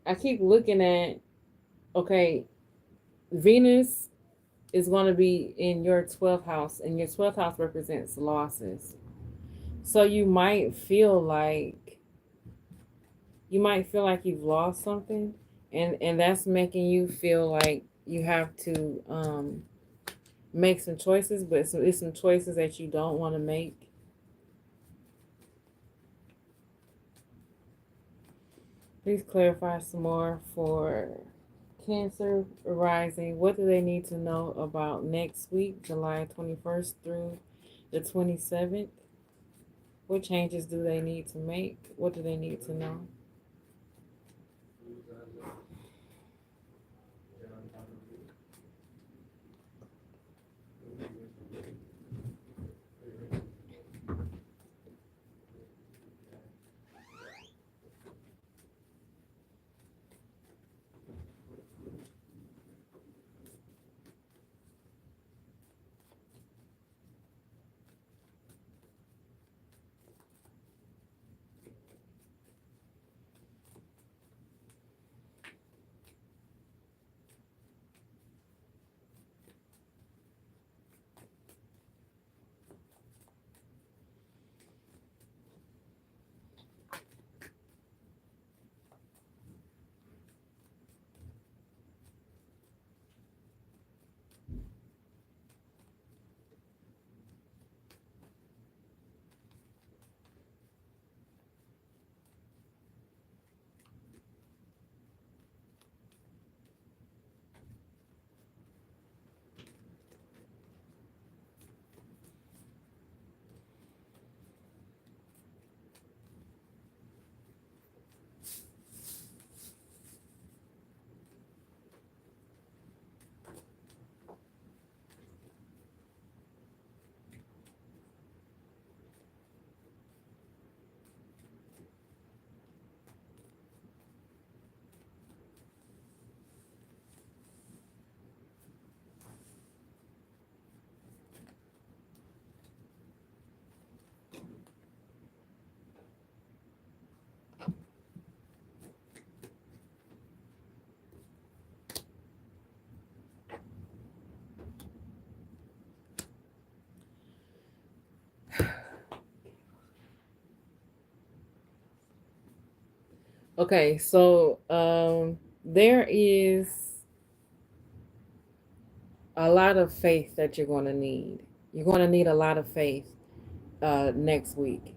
I keep looking at, okay, Venus is going to be in your 12th house, and your 12th house represents losses. So you might feel like you've lost something, and that's making you feel like you have to make some choices, but it's some choices that you don't want to make. Please clarify some more for Cancer rising. What do they need to know about next week, July 21st through the 27th? What changes do they need to make? What do they need to know? Okay, so there is a lot of faith that you're going to need. You're going to need a lot of faith next week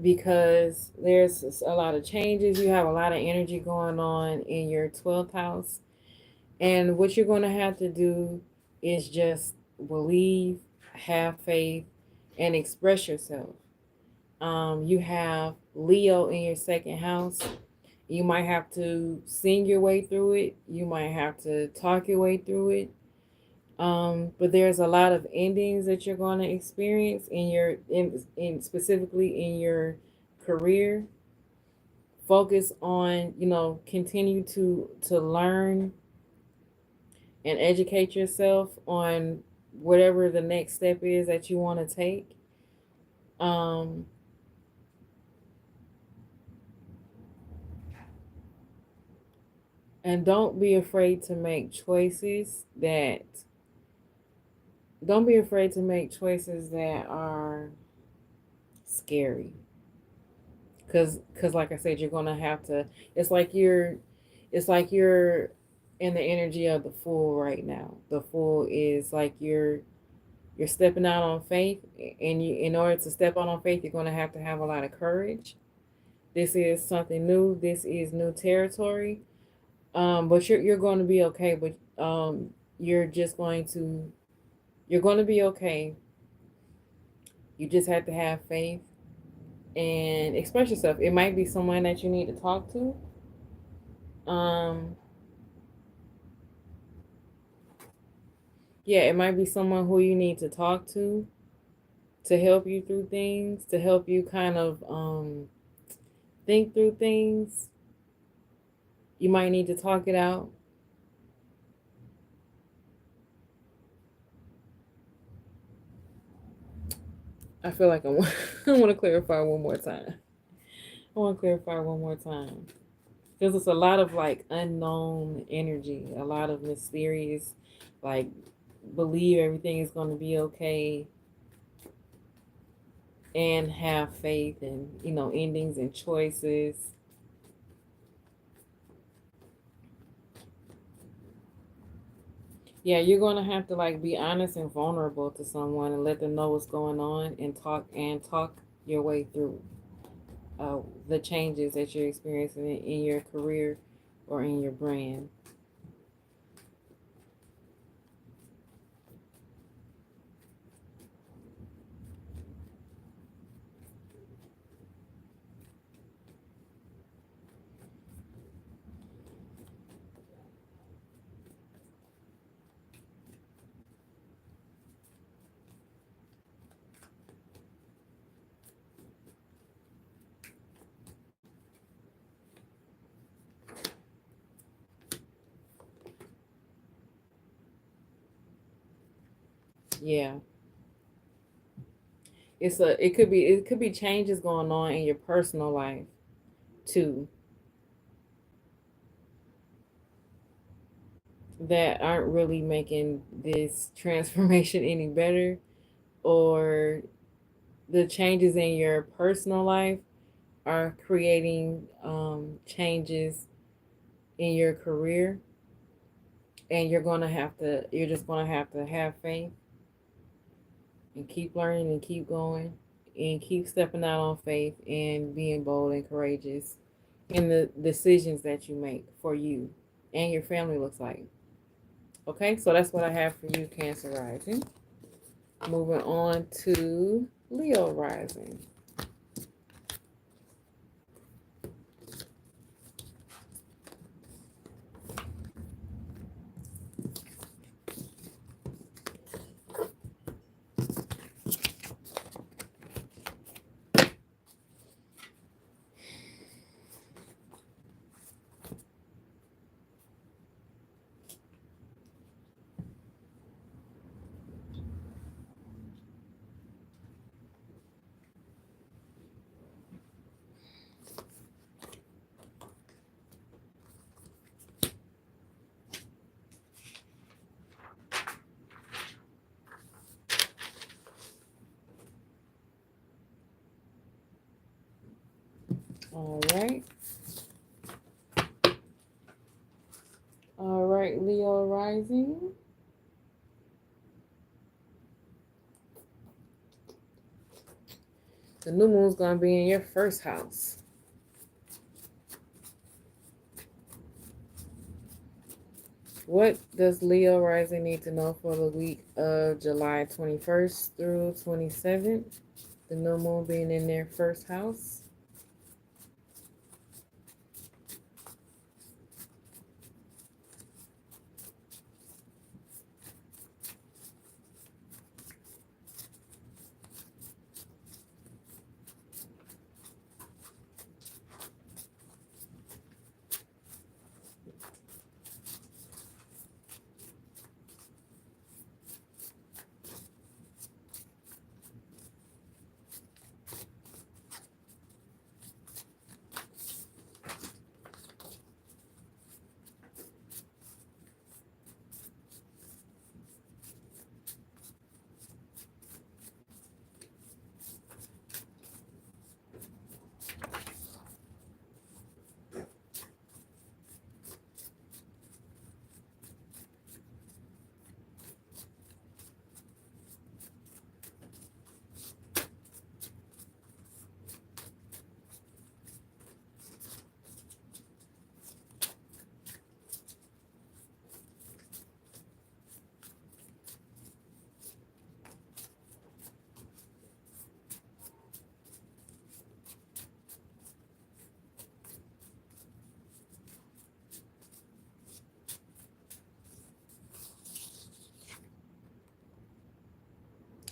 because there's a lot of changes. You have a lot of energy going on in your 12th house. And what you're going to have to do is just believe, have faith, and express yourself. You have Leo in your second house. You might have to sing your way through it. You might have to talk your way through it. But there's a lot of endings that you're going to experience in specifically in your career. Focus on, continue to learn and educate yourself on whatever the next step is that you want to take. Um, And don't be afraid to make choices that are scary. Cause like I said, you're gonna have to. It's like you're in the energy of the Fool right now. The Fool is like you're stepping out on faith, and you, in order to step out on faith, you're gonna have to have a lot of courage. This is something new. This is new territory. But you're going to be okay. But you're just going to be okay. You just have to have faith and express yourself. It might be someone that you need to talk to. Um, yeah, it might be someone who you need to talk to help you through things, to help you kind of think through things. You might need to talk it out. I feel like I want, I want to clarify one more time. I want to clarify one more time. Because it's a lot of like unknown energy, a lot of mysterious, like believe everything is going to be okay and have faith and, endings and choices. Yeah, you're going to have to like be honest and vulnerable to someone and let them know what's going on and talk your way through the changes that you're experiencing in your career or in your brand. Yeah. It could be changes going on in your personal life too that aren't really making this transformation any better, or the changes in your personal life are creating changes in your career, and you're just gonna have faith and keep learning and keep going and keep stepping out on faith and being bold and courageous in the decisions that you make for you and your family, looks like. Okay, so that's what I have for you, Cancer rising. Moving on to Leo rising. All right. All right, Leo rising. The new moon's going to be in your first house. What does Leo rising need to know for the week of July 21st through 27th? The new moon being in their first house.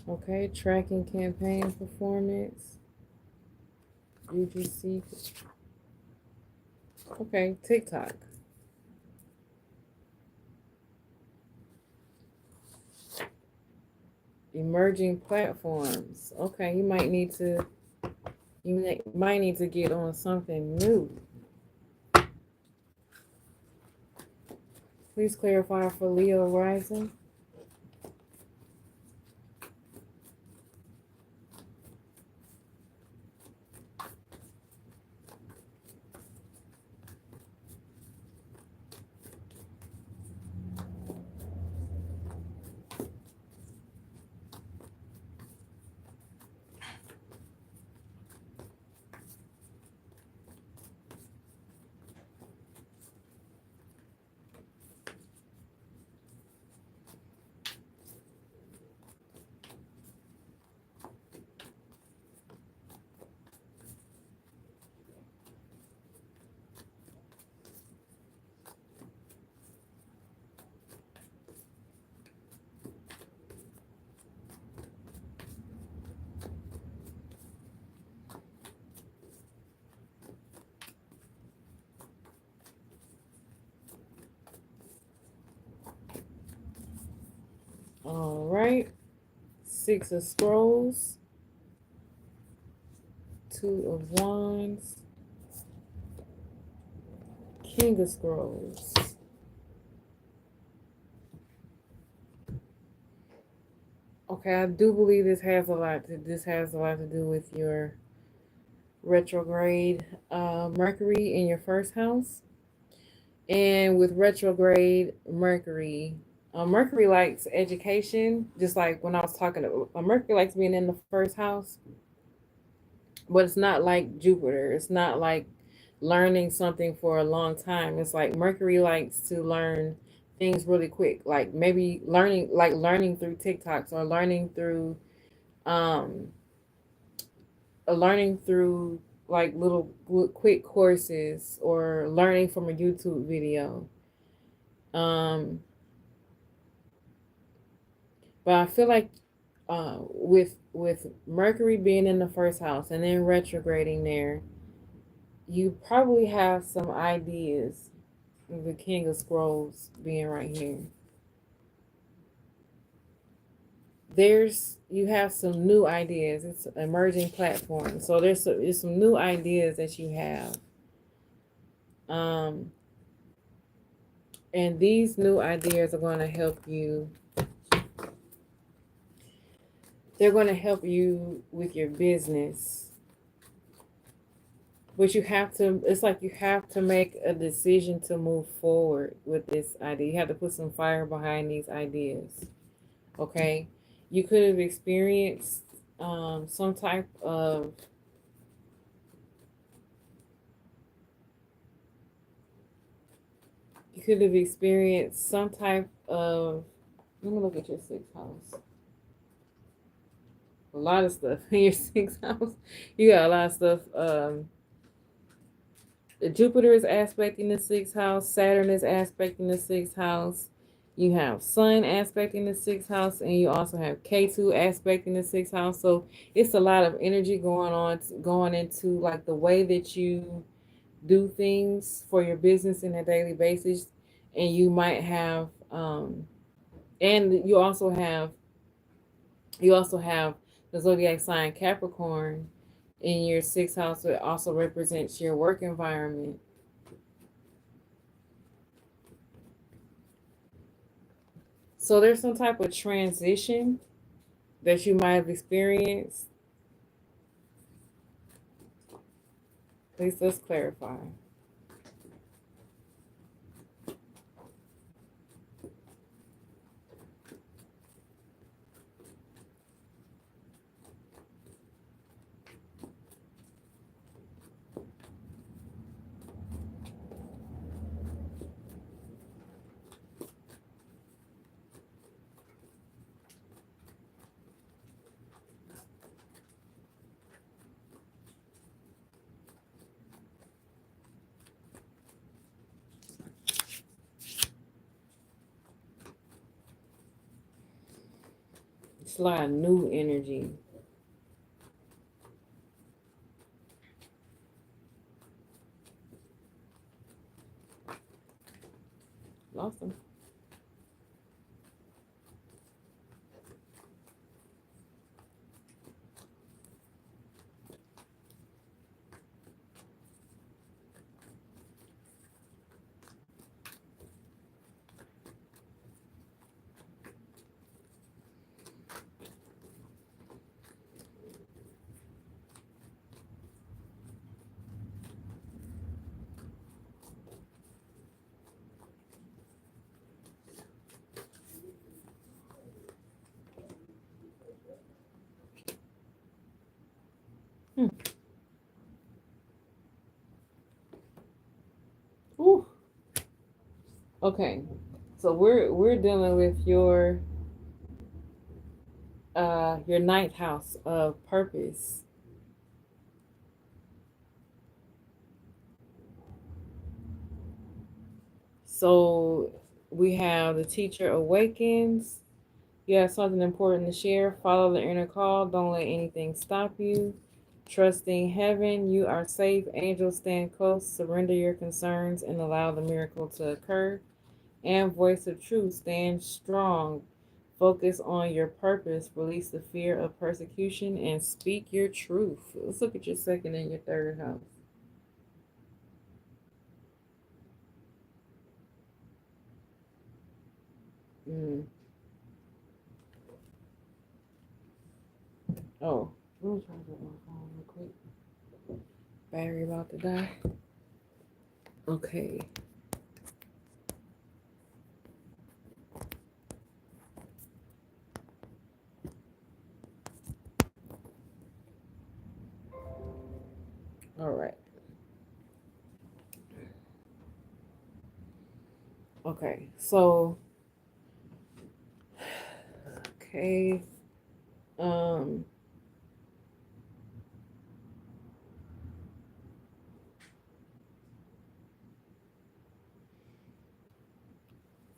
Okay, tracking campaign performance. UGC. Okay, TikTok. Emerging platforms. Okay, might need to get on something new. Please clarify for Leo rising. All right. Six of Scrolls. Two of Wands. King of Scrolls. Okay, I do believe this has a lot to do with your retrograde Mercury in your first house. And with retrograde Mercury, Mercury likes education, just like when I was talking to Mercury likes being in the first house, but it's not like Jupiter. It's not like learning something for a long time. It's like Mercury likes to learn things really quick, like maybe learning through TikToks or um learning through like little quick courses or learning from a YouTube video. Um, but I feel like with Mercury being in the first house and then retrograding there, you probably have some ideas. The King of Scrolls being right here. You have some new ideas. It's an emerging platform. So there's some new ideas that you have. Um, and these new ideas are going to help you. They're going to help you with your business. But it's like you have to make a decision to move forward with this idea. You have to put some fire behind these ideas. Okay? You could have experienced some type of let me look at your sixth house. A lot of stuff in your sixth house. You got a lot of stuff. Jupiter is aspecting the sixth house. Saturn is aspecting the sixth house. You have Sun aspecting the sixth house, and you also have K2 aspecting the sixth house. So it's a lot of energy going into like the way that you do things for your business in a daily basis, and you might have and you also have the zodiac sign Capricorn in your sixth house. It also represents your work environment. So there's some type of transition that you might have experienced. Please let's clarify. It's a lot of new energy. Lost them. Ooh. Okay. So we're dealing with your ninth house of purpose. So we have the teacher awakens. You have something important to share. Follow the inner call. Don't let anything stop you. Trusting heaven, you are safe. Angels stand close. Surrender your concerns and allow the miracle to occur. And voice of truth, stand strong. Focus on your purpose. Release the fear of persecution and speak your truth. Let's look at your second and your third house. Mm. Oh, let me charge up my phone real quick. Battery about to die. Okay. All right. Okay. So, okay. Um.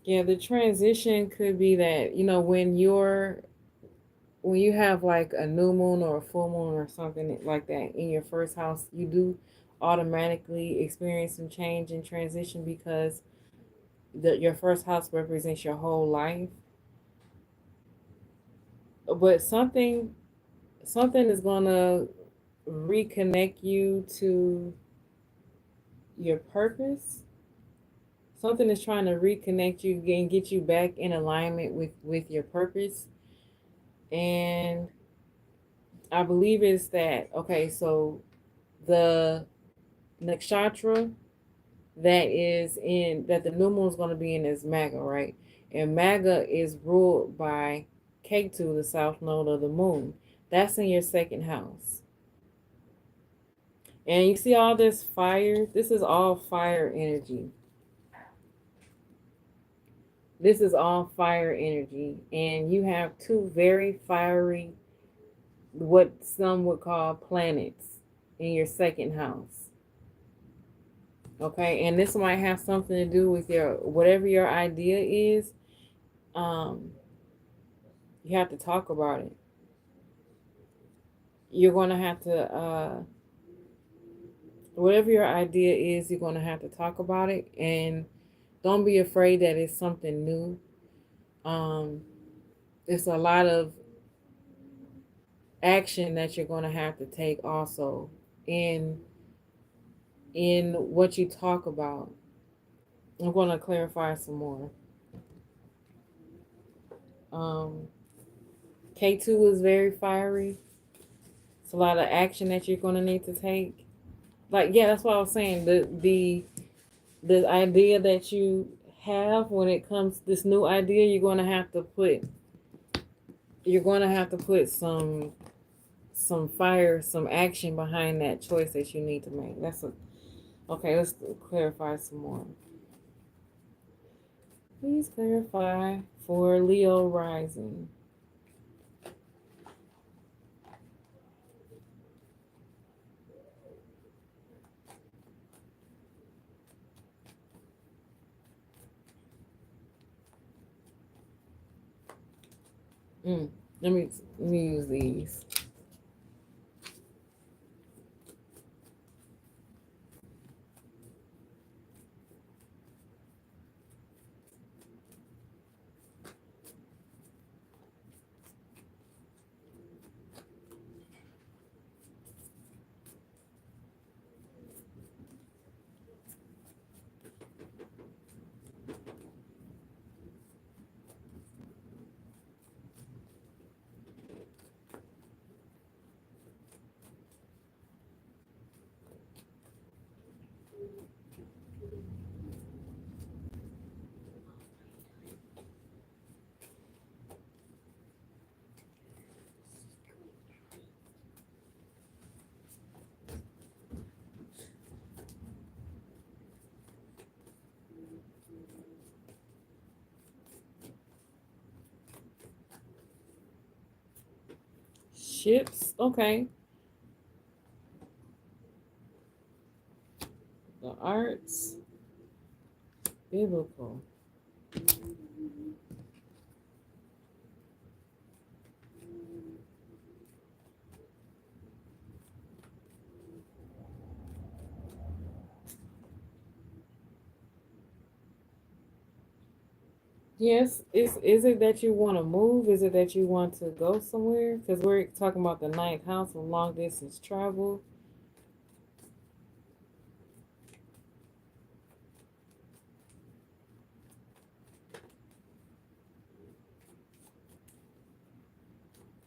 Yeah, the transition could be that, when you have like a new moon or a full moon or something like that in your first house, you do automatically experience some change and transition because your first house represents your whole life. But something is gonna reconnect you to your purpose. Something is trying to reconnect you and get you back in alignment with your purpose. And I believe it's that, okay, so the nakshatra that the new moon is going to be in is Magha, right? And Magha is ruled by Ketu, the south node of the moon. That's in your second house. And you see all this fire? This is all fire energy. This is all fire energy. And you have two very fiery, what some would call planets in your second house. Okay, and this might have something to do with your whatever your idea is. Um, you have to talk about it. You're gonna have to whatever your idea is, you're gonna have to talk about it, and don't be afraid that it's something new. Um, it's a lot of action that you're gonna have to take also in what you talk about. I'm gonna clarify some more. Um, K2 is very fiery. It's a lot of action that you're gonna need to take. Like, yeah, that's what I was saying. The idea that you have when it comes this new idea, you're gonna have to put some fire, some action behind that choice that you need to make. Okay. Let's clarify some more. Please clarify for Leo rising. Mm. Let me use these. Ships. Okay. The arts. Biblical. Yes. Is it that you want to move? Is it that you want to go somewhere? Because we're talking about the ninth house of long distance travel.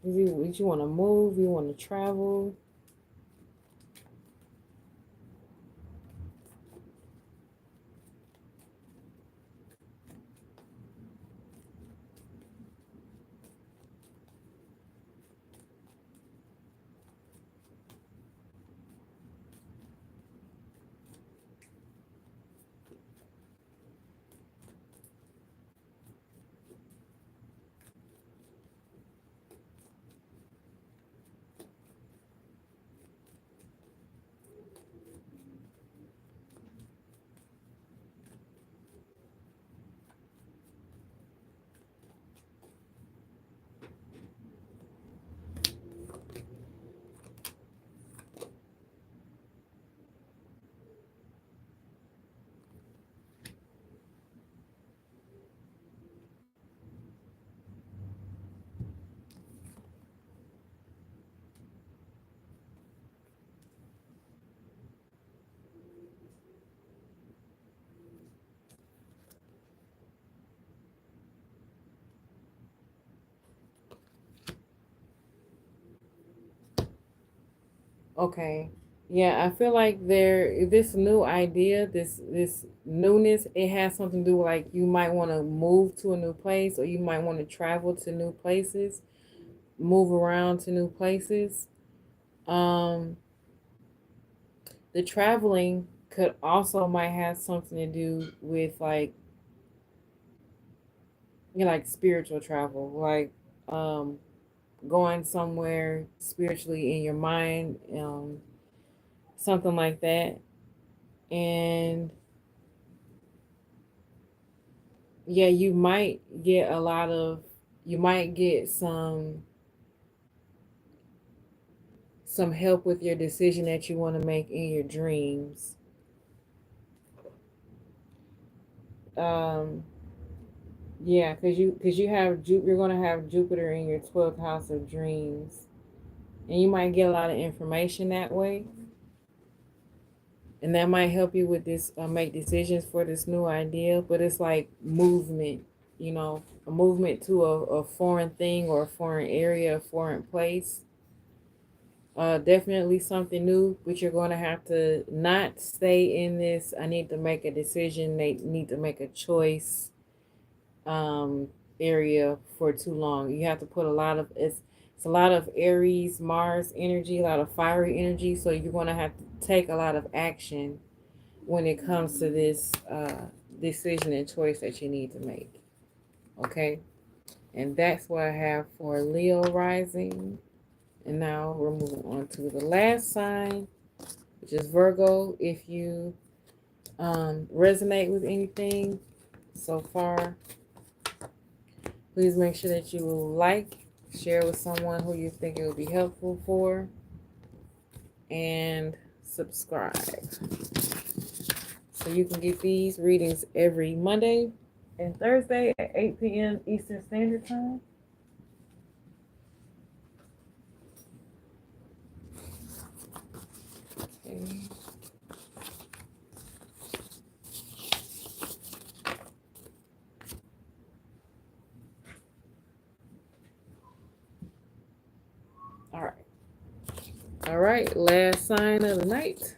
Is you want to move? You want to travel? Okay. Yeah, I feel like this new idea, this newness, it has something to do with like you might want to move to a new place or you might want to travel to new places, move around to new places. Um the traveling could also might have something to do with like like spiritual travel, like um going somewhere spiritually in your mind, something like that. And yeah, you might get some help with your decision that you want to make in your dreams. Um, yeah, you're gonna have Jupiter in your 12th house of dreams, and you might get a lot of information that way, and that might help you with this make decisions for this new idea. But it's like movement, a movement to a foreign thing or a foreign area, a foreign place. Definitely something new, but you're going to have to not stay in this. I need to make a decision. They need to make a choice um, area for too long. You have to put it's a lot of Aries, Mars energy, a lot of fiery energy. So you're going to have to take a lot of action when it comes to this decision and choice that you need to make. Okay, and that's what I have for Leo rising. And now we're moving on to the last sign, which is Virgo. If you resonate with anything so far, please make sure that you like share with someone who you think it would be helpful for, and subscribe. So you can get these readings every Monday and Thursday at 8 p.m. Eastern Standard Time. Okay. All right. All right, last sign of the night.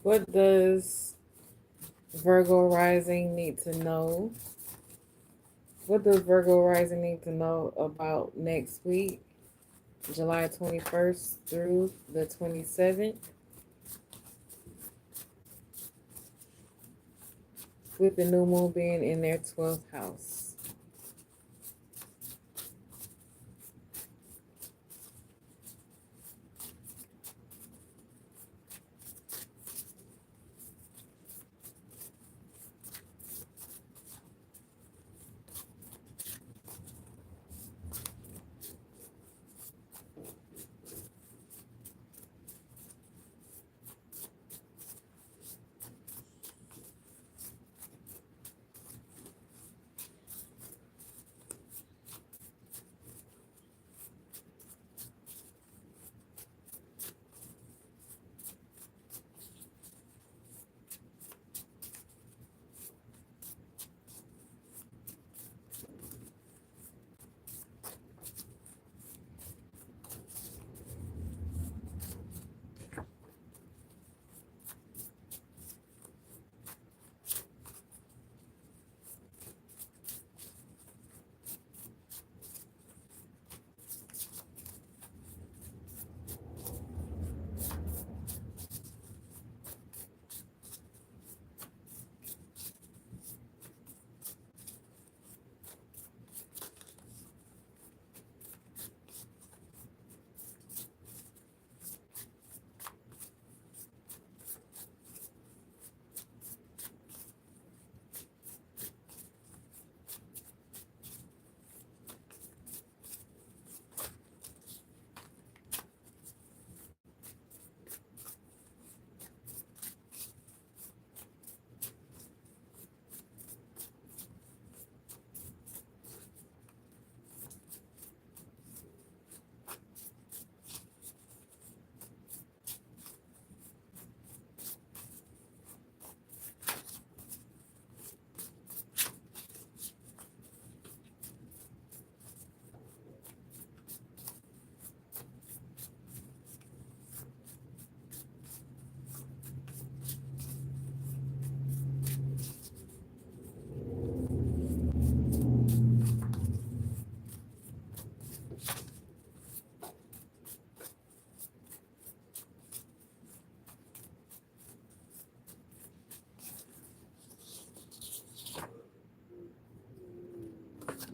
What does Virgo rising need to know? What does Virgo rising need to know about next week, July 21st through the 27th, with the new moon being in their 12th house?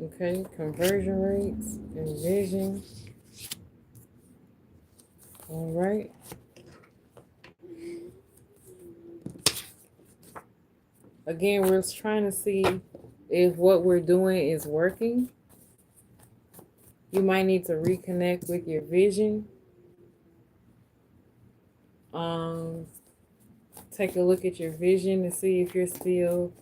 Okay, conversion rates and vision. All right. Again, we're trying to see if what we're doing is working. You might need to reconnect with your vision. Take a look at your vision to see if you're still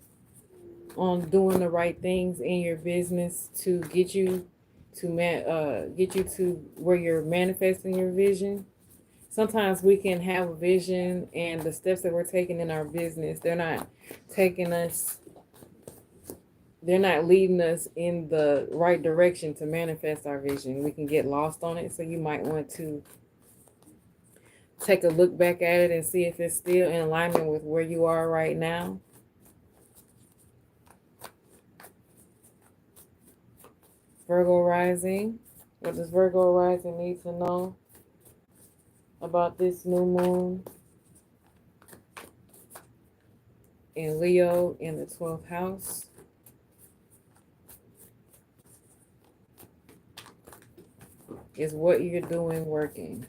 on doing the right things in your business to get you to where you're manifesting your vision. Sometimes we can have a vision and the steps that we're taking in our business, they're not leading us in the right direction to manifest our vision. We can get lost on it. So you might want to take a look back at it and see if it's still in alignment with where you are right now. Virgo rising. What does Virgo rising need to know about this new moon in Leo in the 12th house? Is what you're doing working?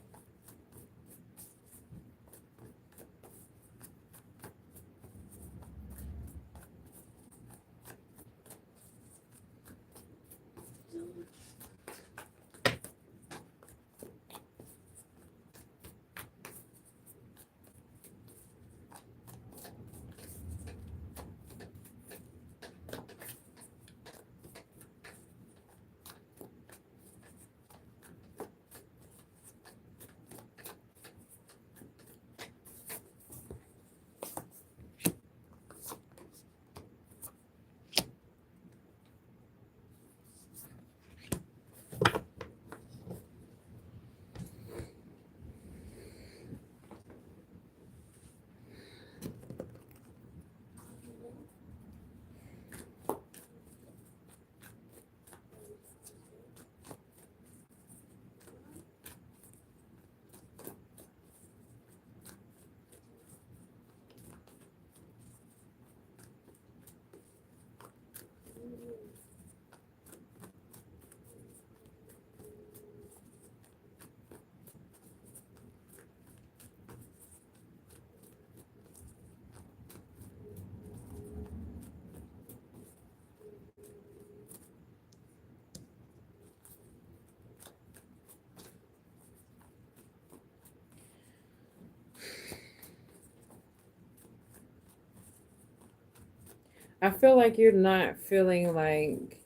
I feel like you're not feeling like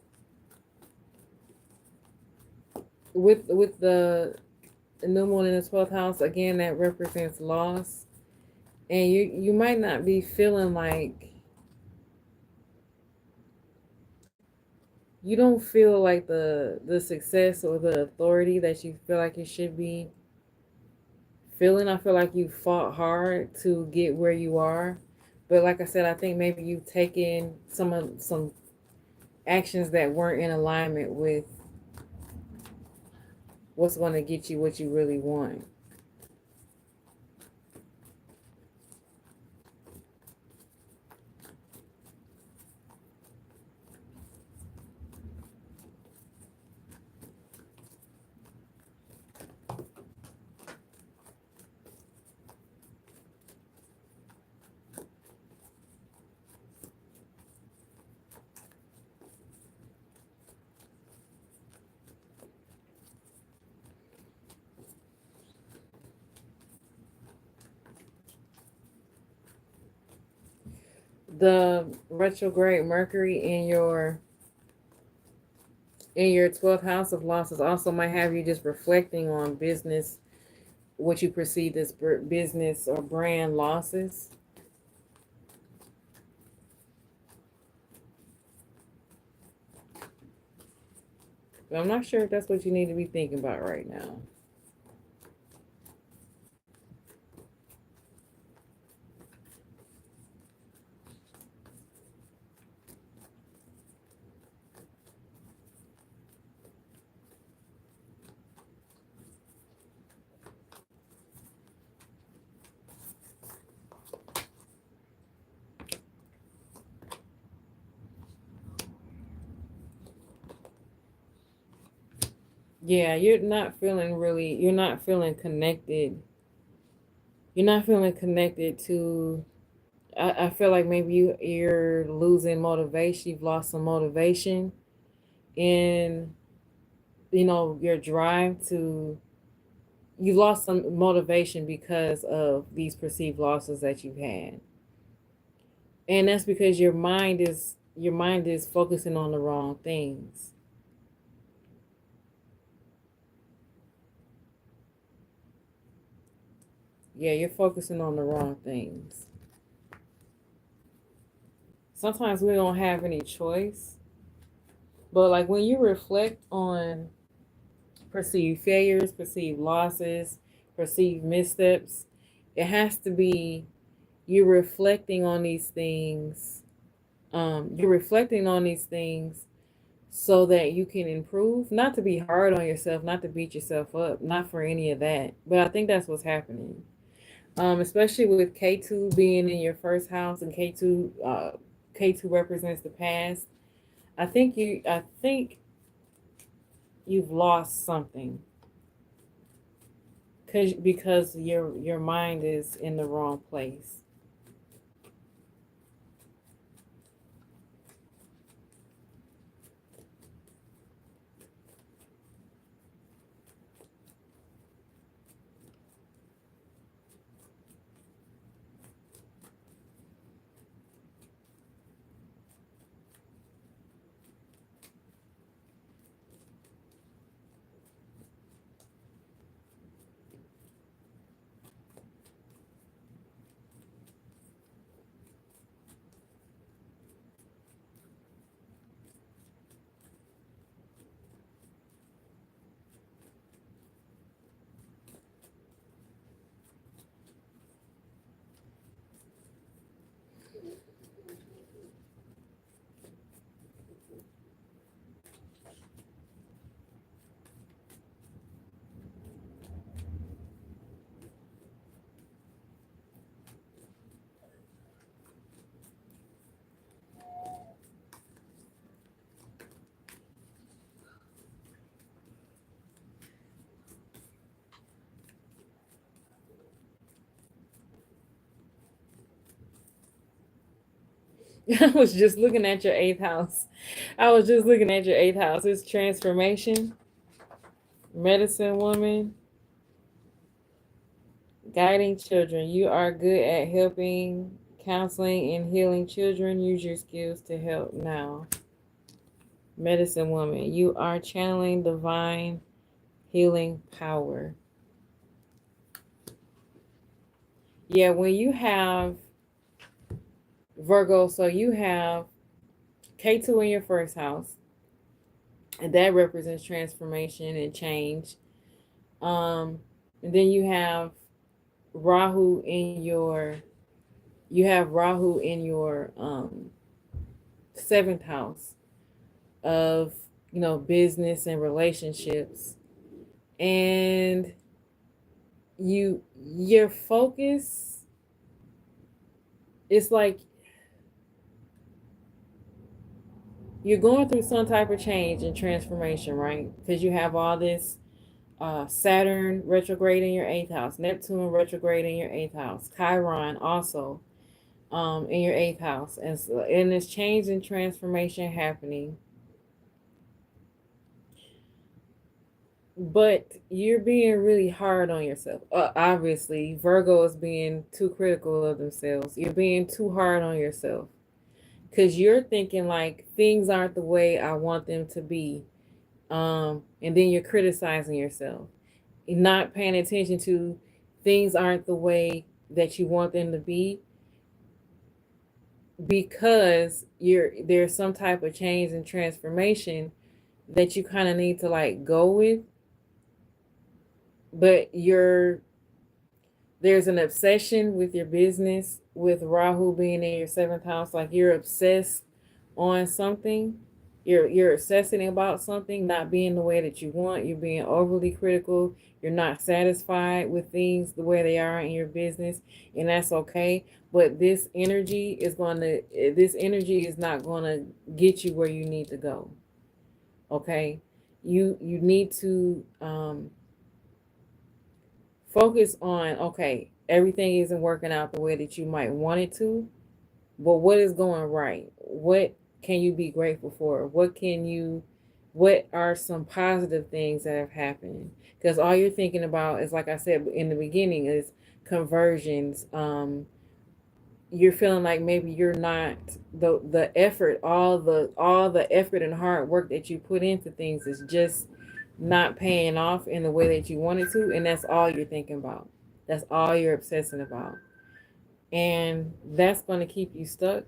with the new moon in the 12th house again, that represents loss, and you might not be feeling like, you don't feel like the success or the authority that you feel like you should be feeling. I feel like you fought hard to get where you are, but like I said, I think maybe you've taken some actions that weren't in alignment with what's going to get you what you really want. The retrograde Mercury in your 12th house of losses also might have you just reflecting on business, what you perceive as business or brand losses. But I'm not sure if that's what you need to be thinking about right now. Yeah, you're not feeling connected. You're not feeling connected to, I feel like maybe you're losing motivation. You've lost some motivation in, your drive to, you lost some motivation because of these perceived losses that you've had. And that's because your mind is focusing on the wrong things. Yeah, you're focusing on the wrong things. Sometimes we don't have any choice, but like when you reflect on perceived failures, perceived losses, perceived missteps, it has to be, you're reflecting on these things. You're reflecting on these things so that you can improve, not to be hard on yourself, not to beat yourself up, not for any of that. But I think that's what's happening. Especially with K2 being in your first house, and K2 represents the past. I think you've lost something. because your mind is in the wrong place. I was just looking at your eighth house. I was just looking at your eighth house. It's transformation, medicine woman, guiding children. You are good at helping, counseling, and healing children. Use your skills to help now. Medicine woman, you are channeling divine healing power. Yeah, when you have Virgo, so you have K2 in your first house, and that represents transformation and change. And then Rahu in your you have Rahu in your seventh house of business and relationships, and your focus, it's like you're going through some type of change and transformation, right? Because you have all this Saturn retrograde in your eighth house, Neptune retrograde in your eighth house, Chiron also in your eighth house, and this change and transformation happening. But you're being really hard on yourself. Obviously, Virgo is being too critical of themselves. You're being too hard on yourself because you're thinking like things aren't the way I want them to be. And then you're criticizing yourself. You're not paying attention to things aren't the way that you want them to be because there's some type of change and transformation that you kind of need to like go with, but there's an obsession with your business with Rahu being in your seventh house. Like you're obsessed on something. You're obsessing about something not being the way that you want. You're being overly critical. You're not satisfied with things the way they are in your business, and that's okay. But this energy is not gonna get you where you need to go. Okay, you need to focus on, okay, everything isn't working out the way that you might want it to, but what is going right? What can you be grateful for? What are some positive things that have happened? Because all you're thinking about is, like I said in the beginning, is conversions. You're feeling like maybe you're not the effort, all the effort and hard work that you put into things is just not paying off in the way that you wanted to, and that's all you're thinking about. That's all you're obsessing about. And that's going to keep you stuck.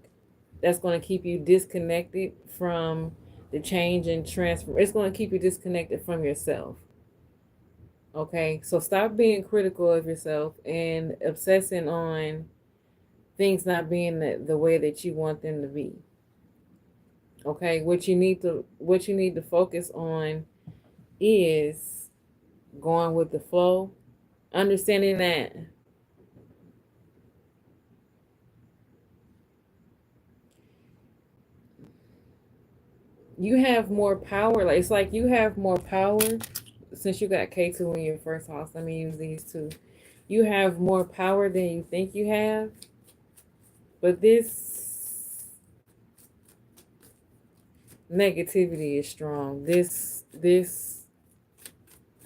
That's going to keep you disconnected from the change and transfer. It's going to keep you disconnected from yourself. Okay? So stop being critical of yourself and obsessing on things not being the way that you want them to be. Okay? What you need to focus on is going with the flow, understanding that you have more power. Like, it's like you have more power since you got K2 in your first house, let me use these two. You have more power than you think you have, but this negativity is strong. This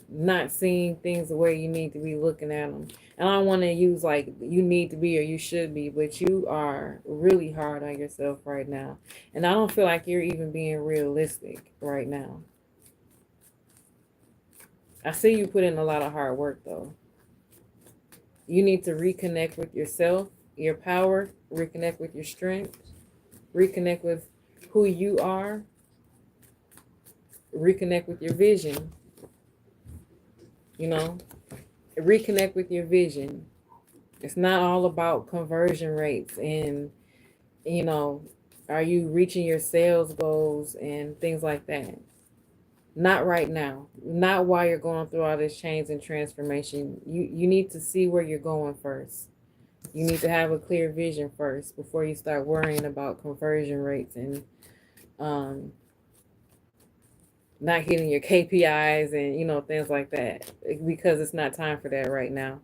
not seeing things the way you need to be looking at them. And I don't want to use like you need to be or you should be, but you are really hard on yourself right now. And I don't feel like you're even being realistic right now. I see you put in a lot of hard work though. You need to reconnect with yourself, your power, reconnect with your strength, reconnect with who you are, reconnect with your vision, you know, reconnect with your vision. It's not all about conversion rates and, you know, are you reaching your sales goals and things like that. Not right now. Not while you're going through all this change and transformation. You need to see where you're going first. You need to have a clear vision first before you start worrying about conversion rates and not hitting your KPIs and, you know, things like that. Because it's not time for that right now.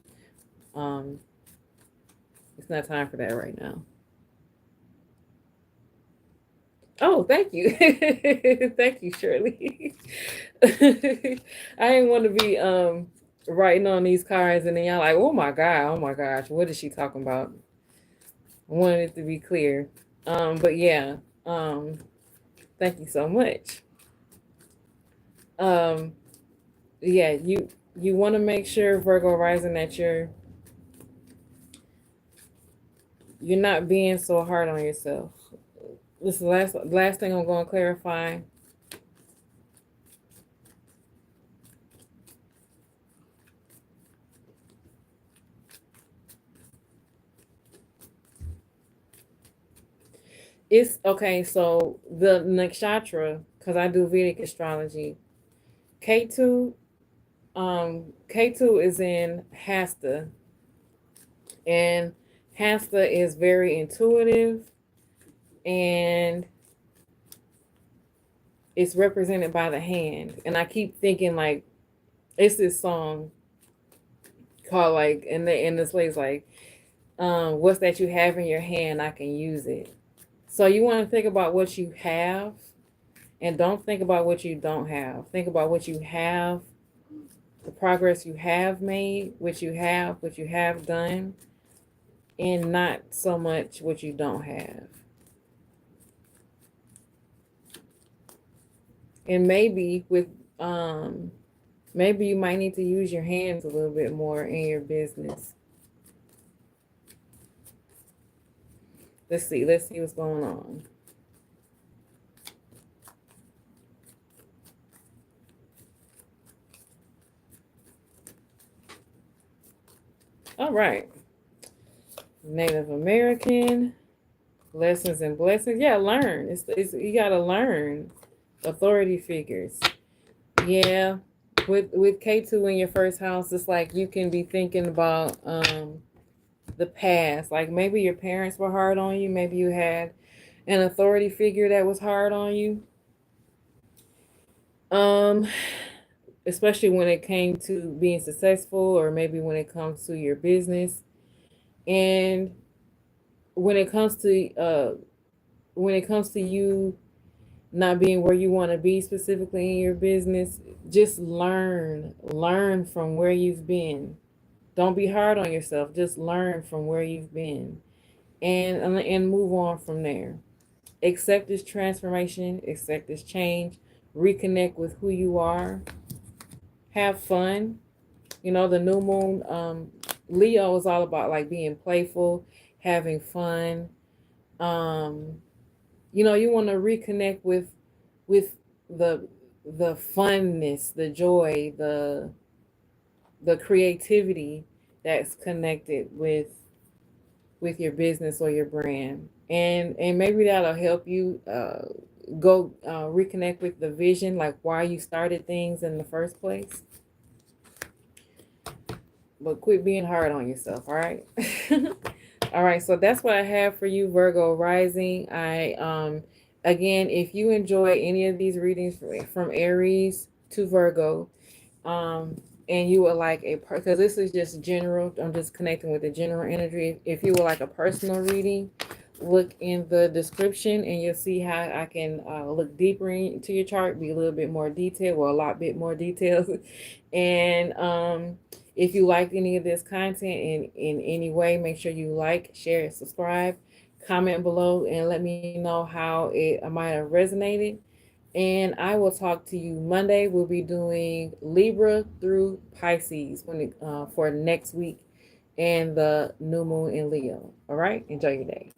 It's not time for that right now. Oh, thank you. Thank you, Shirley. I didn't want to be writing on these cards and then y'all like, oh my God, oh my gosh, what is she talking about? I wanted it to be clear. But yeah, thank you so much. Yeah, you want to make sure, Virgo rising, that you're not being so hard on yourself. This is the last thing I'm going to clarify. It's okay. So the nakshatra, because I do Vedic astrology, K2, K2 is in Hasta, and Hasta is very intuitive, and it's represented by the hand. And I keep thinking like it's this song called like, and this lady's like, what's that you have in your hand? I can use it. So you want to think about what you have, and don't think about what you don't have. Think about what you have, the progress you have made, what you have done, and not so much what you don't have. And maybe with maybe you might need to use your hands a little bit more in your business. Let's see what's going on. All right. Native American, lessons and blessings. Yeah, learn. It's you gotta learn. Authority figures. Yeah. With K2 in your first house, it's like you can be thinking about the past. Like maybe your parents were hard on you, maybe you had an authority figure that was hard on you. Especially when it came to being successful, or maybe when it comes to your business. And when it comes to you not being where you want to be specifically in your business, just learn from where you've been. Don't be hard on yourself. Just learn from where you've been, and move on from there. Accept this transformation, accept this change, reconnect with who you are, have fun. You know, the new moon, Leo is all about like being playful, having fun. You know, you want to reconnect with the funness, the joy, the creativity that's connected with your business or your brand. And maybe that'll help you go reconnect with the vision, like why you started things in the first place. But quit being hard on yourself, all right? All right, so that's what I have for you, Virgo rising. I again, if you enjoy any of these readings from Aries to Virgo, and you would like because this is just general, I'm just connecting with the general energy. If you would like a personal reading, look in the description and you'll see how I can look deeper into your chart, be a little bit more detailed, well, a lot bit more details. And if you like any of this content in any way, make sure you like, share, and subscribe. Comment below and let me know how it might have resonated. And I will talk to you Monday. We'll be doing Libra through Pisces for next week and the new moon in Leo. All right. Enjoy your day.